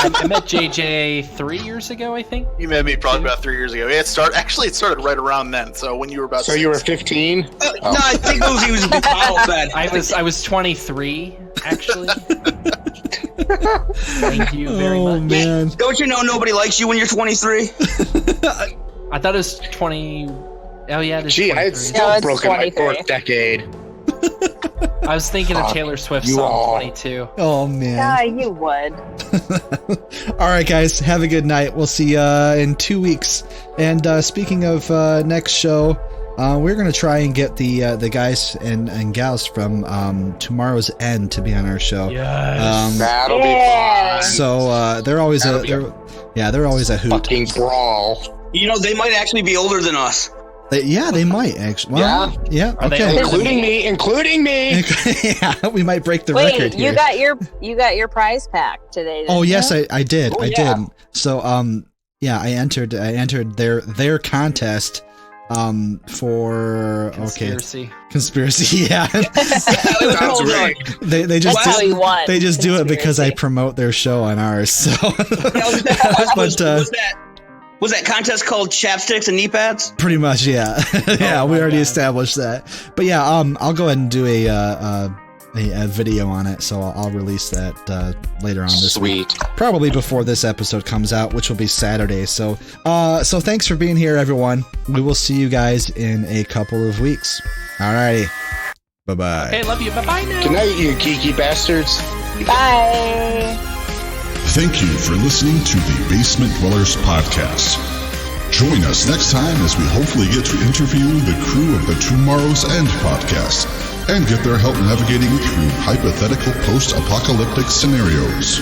I met JJ 3 years ago, I think. you met me probably about 3 years ago. It started right around then. So when you were about. So you were 15? No, I think he was a big child then. I was 23 actually. Thank you very much. Man. Don't you know nobody likes you when you're 23? I thought it was 20. Oh yeah, Gee, I had still broken my fourth decade. I was thinking of Taylor Swift's song 22. Oh man. Yeah, you would. All right, guys. Have a good night. We'll see you in 2 weeks. And speaking of next show, we're gonna try and get the guys and gals from Tomorrow's End to be on our show. Yes. That'll be fun. So they're always a hoot. Fucking brawl. You know, they might actually be older than us. They might actually. Well, yeah. Okay. Including me. Yeah, we might break the Wait, record here. you got your prize pack today. Oh yes, you? I did. Oh, I yeah. did. So yeah, I entered their contest for conspiracy. Yeah. Sounds right. They just That's how he won. they just do it because I promote their show on ours. So Was that contest called chapsticks and knee pads? pretty much, yeah. Yeah, we already established that. But yeah, I'll go ahead and do a video on it, so I'll release that later on this week. Probably before this episode comes out, which will be Saturday. So thanks for being here, everyone. We will see you guys in a couple of weeks. Alrighty. Bye-bye. Okay, love you. Bye-bye now. Good night, you geeky bastards. Bye. Thank you for listening to the Basement Dwellers Podcast. Join us next time as we hopefully get to interview the crew of the Tomorrow's End podcast and get their help navigating through hypothetical post-apocalyptic scenarios.